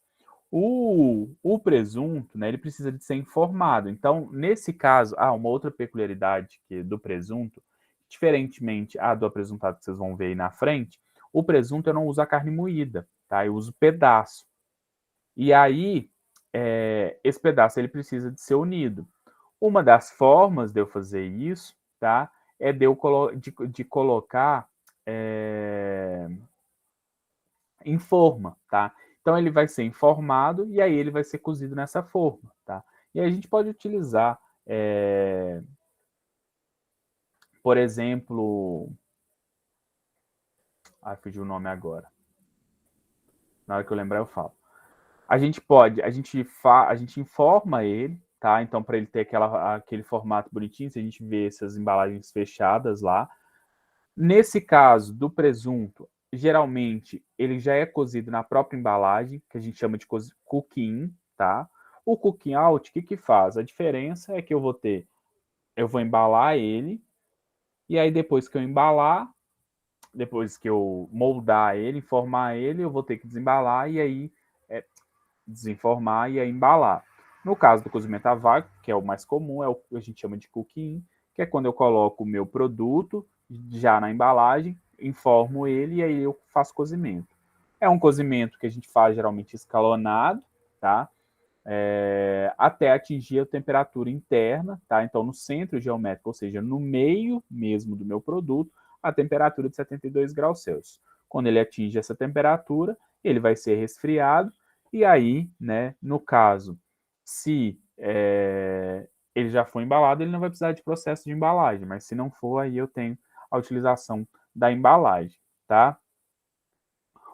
O presunto, né, ele precisa de ser informado. Então, nesse caso, uma outra peculiaridade do presunto, diferentemente do apresuntado que vocês vão ver aí na frente, o presunto eu não uso a carne moída, tá? Eu uso pedaço. E aí, esse pedaço ele precisa de ser unido. Uma das formas de eu fazer isso, tá? É de eu colocar em forma, tá? Então ele vai ser informado e aí ele vai ser cozido nessa forma, tá? E aí a gente pode utilizar, por exemplo, fugiu o nome agora. Na hora que eu lembrar eu falo. A gente informa ele, tá? Então para ele ter aquele formato bonitinho, se a gente vê essas embalagens fechadas lá. Nesse caso do presunto, geralmente ele já é cozido na própria embalagem, que a gente chama de cooking, tá? O cooking out, o que que faz? A diferença é que eu vou embalar ele, e aí depois que eu embalar, depois que eu moldar ele, informar ele, eu vou ter que desembalar e aí desenformar e aí embalar. No caso do cozimento a vácuo, que é o mais comum, é o que a gente chama de cooking, que é quando eu coloco o meu produto já na embalagem, informo ele e aí eu faço cozimento. É um cozimento que a gente faz geralmente escalonado, tá? Até atingir a temperatura interna, tá? Então, no centro geométrico, ou seja, no meio mesmo do meu produto, a temperatura de 72 graus Celsius. Quando ele atinge essa temperatura, ele vai ser resfriado e aí, né, no caso, se ele já foi embalado, ele não vai precisar de processo de embalagem, mas se não for, aí eu tenho a utilização da embalagem, tá?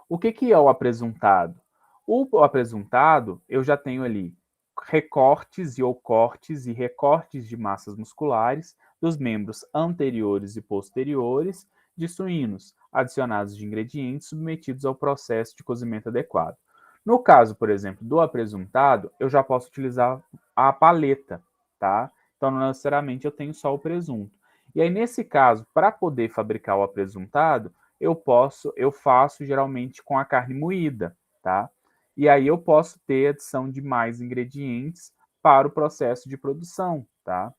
O que é o apresuntado? O apresuntado, eu já tenho ali recortes ou cortes e recortes de massas musculares dos membros anteriores e posteriores de suínos, adicionados de ingredientes submetidos ao processo de cozimento adequado. No caso, por exemplo, do apresuntado, eu já posso utilizar a paleta, tá? Então, não necessariamente eu tenho só o presunto. E aí, nesse caso, para poder fabricar o apresuntado, eu faço geralmente com a carne moída, tá? E aí eu posso ter adição de mais ingredientes para o processo de produção, tá?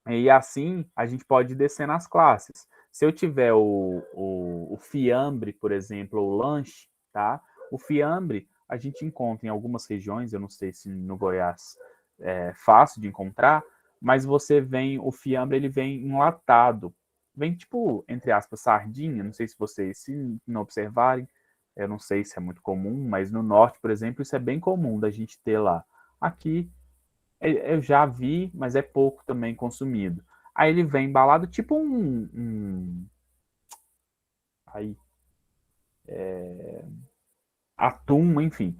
E assim a gente pode descer nas classes. Se eu tiver o fiambre, por exemplo, ou lanche, tá? O fiambre a gente encontra em algumas regiões, eu não sei se no Goiás é fácil de encontrar, mas o fiambre ele vem enlatado. Vem tipo, entre aspas, sardinha, não sei se vocês, se não observarem, eu não sei se é muito comum, mas no norte, por exemplo, isso é bem comum da gente ter lá. Aqui eu já vi, mas é pouco também consumido. Aí ele vem embalado tipo aí, atum, enfim.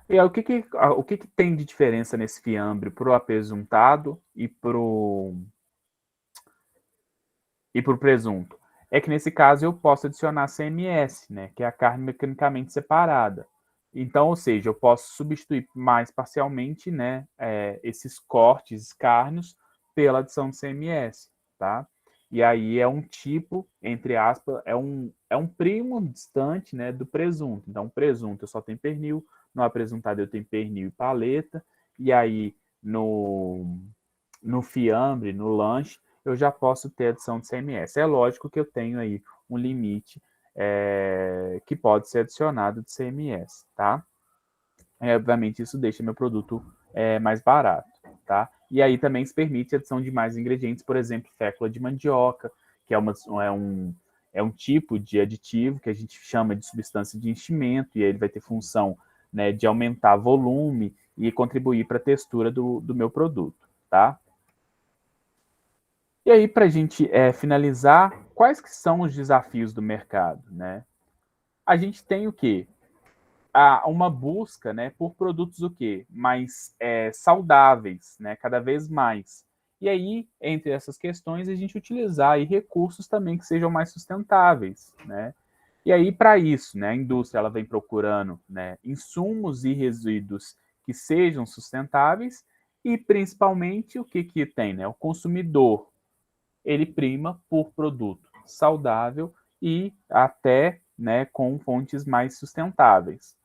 E aí, o que tem de diferença nesse fiambre pro apresuntado e pro presunto? É que nesse caso eu posso adicionar CMS, né, que é a carne mecanicamente separada. Então, ou seja, eu posso substituir mais parcialmente, né, esses cortes carnes pela adição de CMS, tá? E aí é um tipo, entre aspas, é um primo distante, né, do presunto. Então, presunto eu só tenho pernil, no apresuntado eu tenho pernil e paleta, e aí no fiambre, no lanche, eu já posso ter adição de CMS. É lógico que eu tenho aí um limite que pode ser adicionado de CMS, tá? Obviamente isso deixa meu produto mais barato, tá? E aí também se permite a adição de mais ingredientes, por exemplo, fécula de mandioca, que é um tipo de aditivo que a gente chama de substância de enchimento, e aí ele vai ter função, né, de aumentar volume e contribuir para a textura do meu produto, tá? E aí, para a gente finalizar, quais que são os desafios do mercado, né? A gente tem o quê? Uma busca, né, por produtos o quê? Mais saudáveis, né, cada vez mais. E aí, entre essas questões, a gente utilizar aí recursos também que sejam mais sustentáveis, né? E aí, para isso, né, a indústria ela vem procurando, né, insumos e resíduos que sejam sustentáveis e, principalmente, o que tem, né? O consumidor, ele prima por produto saudável e até né, com fontes mais sustentáveis.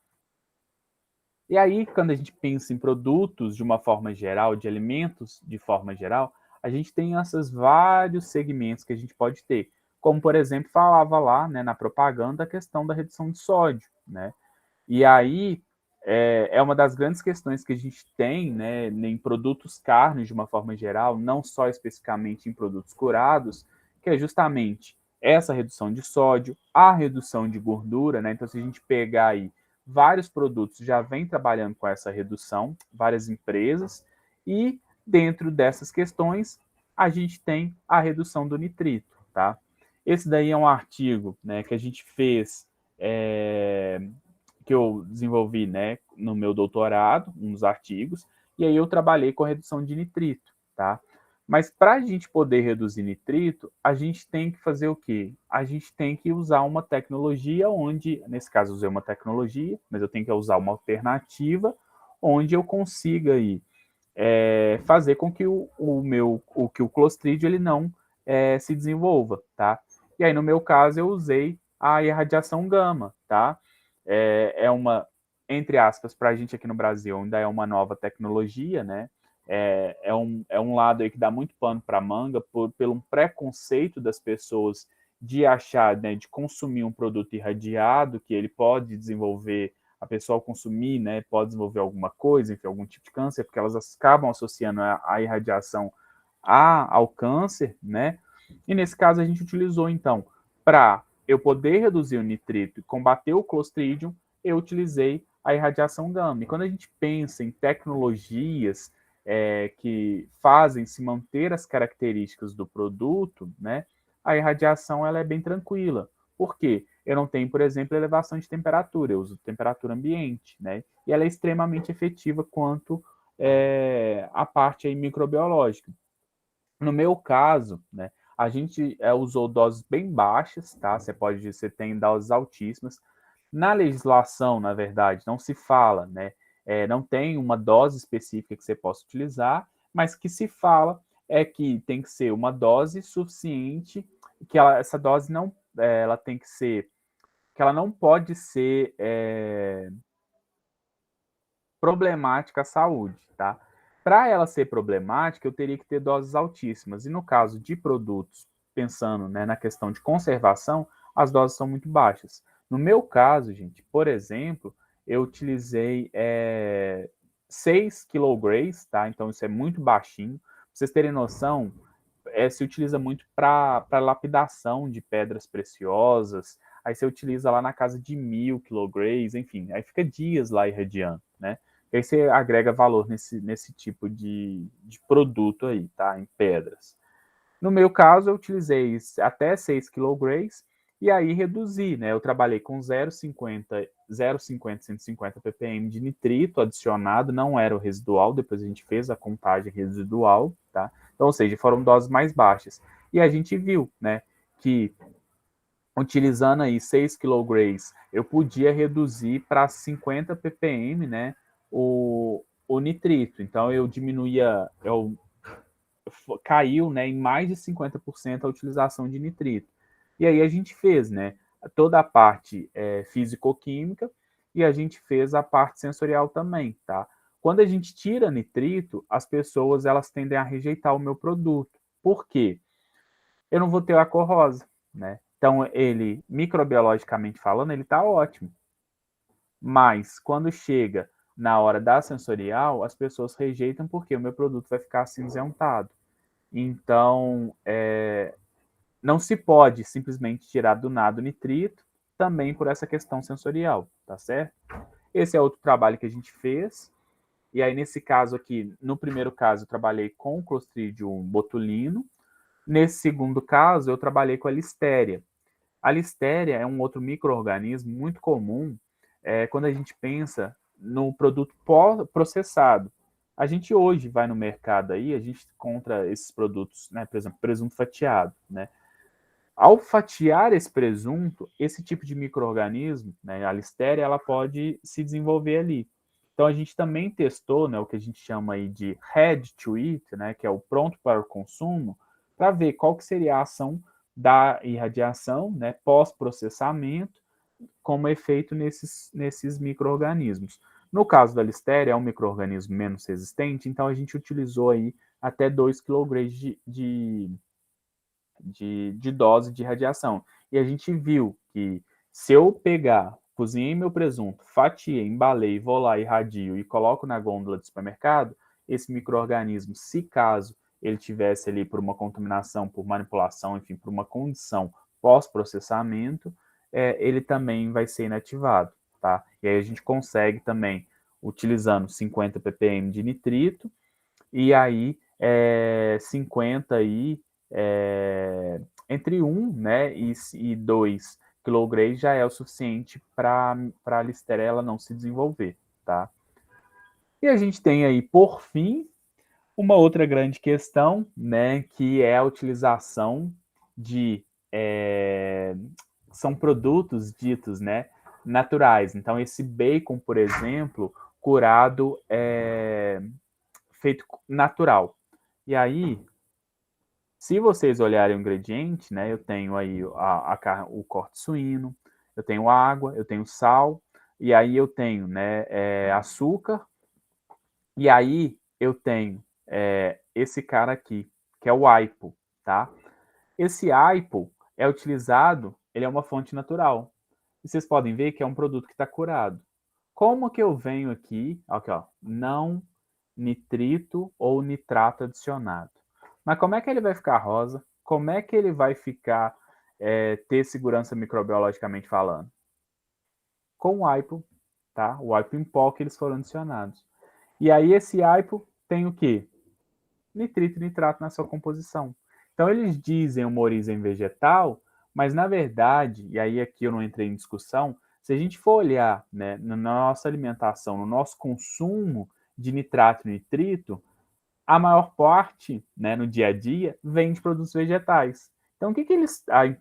E aí, quando a gente pensa em produtos de uma forma geral, de alimentos de forma geral, a gente tem esses vários segmentos que a gente pode ter. Como, por exemplo, falava lá, né, na propaganda a questão da redução de sódio, né? E aí é uma das grandes questões que a gente tem, né, em produtos carnes de uma forma geral, não só especificamente em produtos curados, que é justamente essa redução de sódio, a redução de gordura, né? Então, se a gente pegar aí vários produtos já vêm trabalhando com essa redução, várias empresas, e dentro dessas questões a gente tem a redução do nitrito, tá? Esse daí é um artigo, né, que a gente fez, que eu desenvolvi, né, no meu doutorado, uns artigos, e aí eu trabalhei com a redução de nitrito, tá? Mas para a gente poder reduzir nitrito, a gente tem que fazer o quê? A gente tem que usar uma tecnologia onde, nesse caso, eu usei uma tecnologia, mas eu tenho que usar uma alternativa onde eu consiga aí, fazer com que o Clostridium ele não se desenvolva, tá? E aí, no meu caso, eu usei a irradiação gama, tá? É uma, entre aspas, para a gente aqui no Brasil, ainda é uma nova tecnologia, né? É um lado aí que dá muito pano para manga pelo um preconceito das pessoas de achar, né, de consumir um produto irradiado, que ele pode desenvolver, a pessoa ao consumir, né, pode desenvolver alguma coisa, enfim, algum tipo de câncer, porque elas acabam associando a irradiação ao câncer, né? E nesse caso a gente utilizou, então, para eu poder reduzir o nitrito e combater o Clostridium, eu utilizei a irradiação gama. E quando a gente pensa em tecnologias que fazem se manter as características do produto, né, a irradiação ela é bem tranquila. Por quê? Eu não tenho, por exemplo, elevação de temperatura, eu uso temperatura ambiente, né? E ela é extremamente efetiva quanto a parte aí microbiológica. No meu caso, né, a gente usou doses bem baixas, tá? Você tem doses altíssimas. Na legislação, na verdade, não se fala, né? Não tem uma dose específica que você possa utilizar, mas que se fala é que tem que ser uma dose suficiente, que essa dose não, ela tem que ser, que ela não pode ser problemática à saúde, tá? Para ela ser problemática, eu teria que ter doses altíssimas. E no caso de produtos, pensando, né, na questão de conservação, as doses são muito baixas. No meu caso, gente, por exemplo, eu utilizei 6 kg, tá? Então isso é muito baixinho. Pra vocês terem noção, se utiliza muito para lapidação de pedras preciosas. Aí você utiliza lá na casa de 1.000 kg, enfim, aí fica dias lá irradiando, né? E aí você agrega valor nesse tipo de produto aí, tá? Em pedras. No meu caso, eu utilizei até 6 kg e aí reduzi, né? Eu trabalhei com 0,50, 150 ppm de nitrito adicionado, não era o residual, depois a gente fez a contagem residual, tá? Então, ou seja, foram doses mais baixas. E a gente viu, né, que utilizando aí 6 kg, eu podia reduzir para 50 ppm, né, o nitrito. Então, eu diminuía, caiu, né, em mais de 50% a utilização de nitrito. E aí a gente fez, né, toda a parte físico-química e a gente fez a parte sensorial também, tá? Quando a gente tira nitrito, as pessoas elas tendem a rejeitar o meu produto. Por quê? Eu não vou ter a cor rosa, né? Então, ele, microbiologicamente falando, ele está ótimo. Mas, quando chega na hora da sensorial, as pessoas rejeitam porque o meu produto vai ficar acinzentado. Então, não se pode simplesmente tirar do nada o nitrito, também por essa questão sensorial, tá certo? Esse é outro trabalho que a gente fez. E aí, nesse caso aqui, no primeiro caso, eu trabalhei com o Clostridium botulino. Nesse segundo caso, eu trabalhei com a listéria. A listéria é um outro micro-organismo muito comum quando a gente pensa no produto processado. A gente hoje vai no mercado aí, a gente encontra esses produtos, né, por exemplo, presunto fatiado, né? Ao fatiar esse presunto, esse tipo de micro-organismo, né, a listéria, ela pode se desenvolver ali. Então a gente também testou, né, o que a gente chama aí de ready to eat, né, que é o pronto para o consumo, para ver qual que seria a ação da irradiação, né, pós-processamento, como efeito nesses micro-organismos. No caso da listéria, é um micro-organismo menos resistente, então a gente utilizou aí até 2 kg de dose de radiação. E a gente viu que se eu pegar, cozinhei meu presunto, fatiei, embalei, vou lá, irradio e coloco na gôndola do supermercado, esse micro-organismo, se caso ele tivesse ali por uma contaminação, por manipulação, enfim, por uma condição pós-processamento, ele também vai ser inativado, tá? E aí a gente consegue também, utilizando 50 ppm de nitrito, e aí 50 aí, entre 1, né, e 2 kg já é o suficiente para a listéria não se desenvolver, tá? E a gente tem aí, por fim, uma outra grande questão, né, que é a utilização de são produtos ditos, né, naturais. Então, esse bacon, por exemplo, curado feito natural. E aí, se vocês olharem o ingrediente, né, eu tenho aí o corte suíno, eu tenho água, eu tenho sal, e aí eu tenho, né, açúcar, e aí eu tenho esse cara aqui, que é o aipo, tá? Esse aipo é utilizado, ele é uma fonte natural. E vocês podem ver que é um produto que está curado. Como que eu venho aqui, ó, não nitrito ou nitrato adicionado. Mas como é que ele vai ficar rosa? Como é que ele vai ficar, ter segurança microbiologicamente falando? Com o aipo, tá? O aipo em pó que eles foram adicionados. E aí esse aipo tem o quê? Nitrito e nitrato na sua composição. Então eles dizem uma origem vegetal, mas na verdade, e aí aqui eu não entrei em discussão, se a gente for olhar, né, na nossa alimentação, no nosso consumo de nitrato e nitrito, a maior parte, né, no dia a dia, vem de produtos vegetais. Então, o que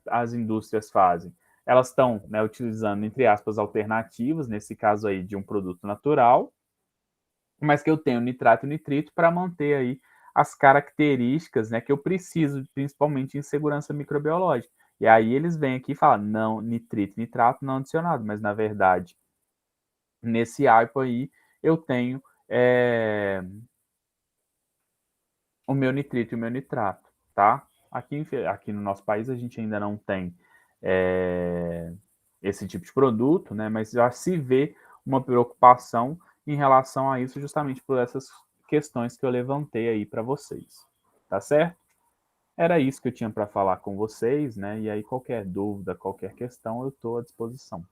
as indústrias fazem? Elas estão, né, utilizando, entre aspas, alternativas, nesse caso aí, de um produto natural, mas que eu tenho nitrato e nitrito para manter aí as características, né, que eu preciso, principalmente em segurança microbiológica. E aí eles vêm aqui e falam, não, nitrito e nitrato não adicionado, mas na verdade, nesse aipo aí, eu tenho o meu nitrito e o meu nitrato, tá? Aqui no nosso país a gente ainda não tem esse tipo de produto, né? Mas já se vê uma preocupação em relação a isso, justamente por essas questões que eu levantei aí para vocês, tá certo? Era isso que eu tinha para falar com vocês, né? E aí qualquer dúvida, qualquer questão, eu estou à disposição.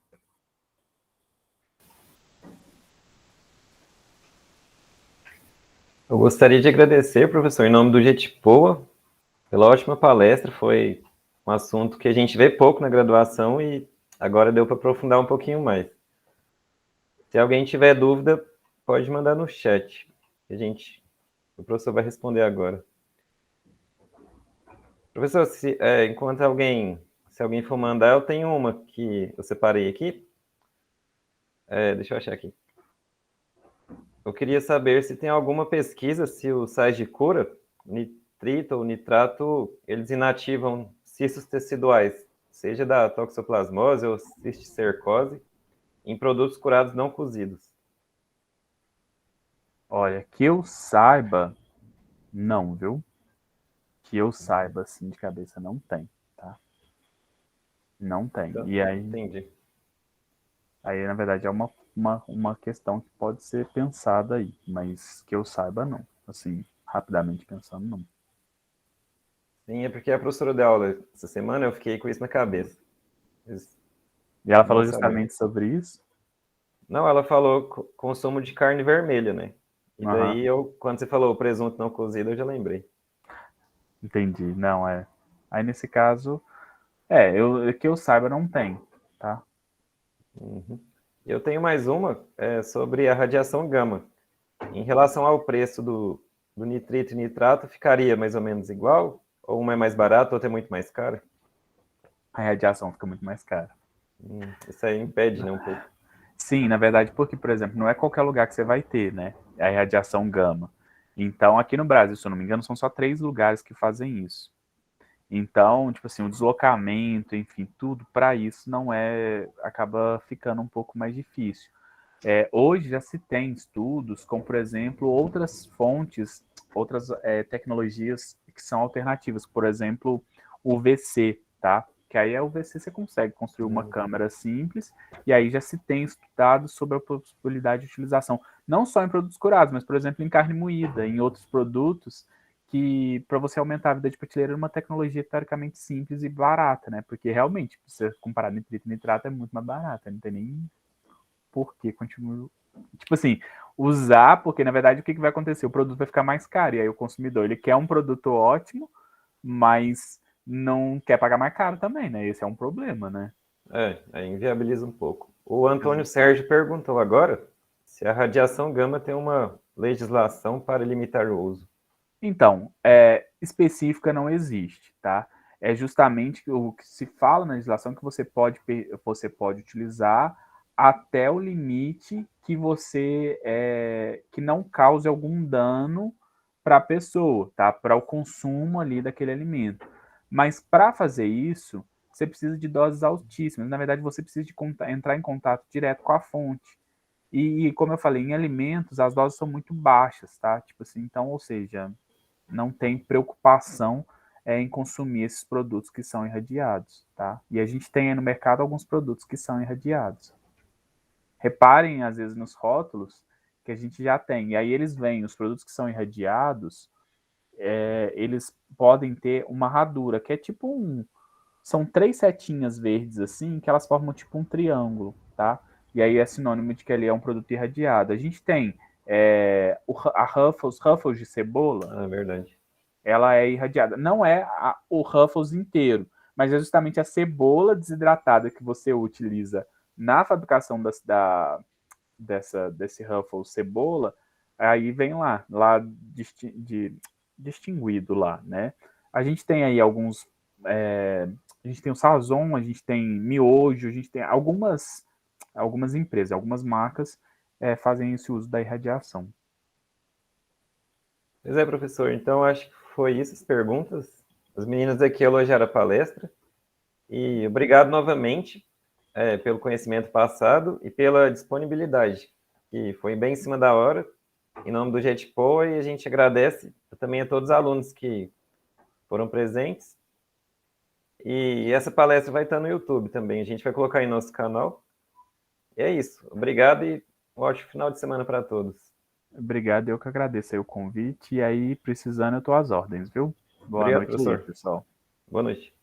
Eu gostaria de agradecer, professor, em nome do GETPOA, pela ótima palestra. Foi um assunto que a gente vê pouco na graduação e agora deu para aprofundar um pouquinho mais. Se alguém tiver dúvida, pode mandar no chat. O professor vai responder agora. Professor, enquanto se alguém for mandar, eu tenho uma que eu separei aqui. Deixa eu achar aqui. Eu queria saber se tem alguma pesquisa se os sais de cura, nitrito ou nitrato, eles inativam cistos teciduais, seja da toxoplasmose ou cisticercose, em produtos curados não cozidos. Olha, que eu saiba, não, viu? Que eu saiba, assim, de cabeça, não tem, tá? Não tem. Então, E aí, entendi. aí, na verdade, é uma questão que pode ser pensada aí, mas que eu saiba, não. Assim, rapidamente pensando, não. Sim, é porque a professora deu aula essa semana, eu fiquei com isso na cabeça. E ela falou justamente sobre isso? Não, ela falou consumo de carne vermelha, né? E daí, quando você falou presunto não cozido, eu já lembrei. Entendi, não, Aí, nesse caso, que eu saiba, não tem, tá? Uhum. Eu tenho mais uma sobre a radiação gama. Em relação ao preço do nitrito e nitrato, ficaria mais ou menos igual? Ou uma é mais barata, outra é muito mais cara? A radiação fica muito mais cara. Isso aí impede, né, um pouco. Sim, na verdade, porque, por exemplo, não é qualquer lugar que você vai ter, né? A radiação gama. Então, aqui no Brasil, se eu não me engano, são só 3 lugares que fazem isso. Então, tipo assim, o deslocamento, enfim, tudo para isso acaba ficando um pouco mais difícil. Hoje já se tem estudos com, por exemplo, outras fontes, outras tecnologias que são alternativas, por exemplo, o VC, tá? Que aí o VC você consegue construir uma câmera simples, e aí já se tem estudado sobre a possibilidade de utilização, não só em produtos curados, mas, por exemplo, em carne moída, em outros produtos, que para você aumentar a vida de prateleira é uma tecnologia teoricamente simples e barata, né? Porque realmente, se você comparar nitrito e nitrato, é muito mais barata, não tem nem por que continua. Tipo assim, usar, porque na verdade o que vai acontecer? O produto vai ficar mais caro, e aí o consumidor ele quer um produto ótimo, mas não quer pagar mais caro também, né? Esse é um problema, né? Aí inviabiliza um pouco. O Antônio Sérgio perguntou agora se a radiação gama tem uma legislação para limitar o uso. Então, específica não existe, tá? É justamente o que se fala na legislação que você pode utilizar até o limite que que não cause algum dano para a pessoa, tá? Para o consumo ali daquele alimento. Mas para fazer isso, você precisa de doses altíssimas. Na verdade, você precisa de entrar em contato direto com a fonte. E como eu falei, em alimentos as doses são muito baixas, tá? Tipo assim, então, ou seja, não tem preocupação em consumir esses produtos que são irradiados, tá? E a gente tem aí no mercado alguns produtos que são irradiados. Reparem, às vezes, nos rótulos que a gente já tem. E aí eles vêm, os produtos que são irradiados, eles podem ter uma radura, que é tipo são 3 setinhas verdes assim, que elas formam tipo um triângulo, tá? E aí é sinônimo de que ele é um produto irradiado. A gente tem a Ruffles de cebola. É verdade. Ela é irradiada. Não é o Ruffles inteiro, mas é justamente a cebola desidratada que você utiliza na fabricação desse Ruffles cebola, aí vem lá distinguido lá, né? A gente tem aí alguns... a gente tem o Sazon, a gente tem Miojo, a gente tem algumas empresas, algumas marcas fazem esse uso da irradiação. Pois é, professor. Então, acho que foi isso as perguntas. Os meninos aqui elogiaram a palestra. E obrigado novamente pelo conhecimento passado e pela disponibilidade, que foi bem em cima da hora, em nome do JETPOA, e a gente agradece também a todos os alunos que foram presentes. E essa palestra vai estar no YouTube também, a gente vai colocar em nosso canal. E é isso. Obrigado e um ótimo final de semana para todos. Obrigado, eu que agradeço aí o convite. E aí, precisando, eu estou às ordens, viu? Boa Obrigado, noite aí, professor. pessoal. Boa noite.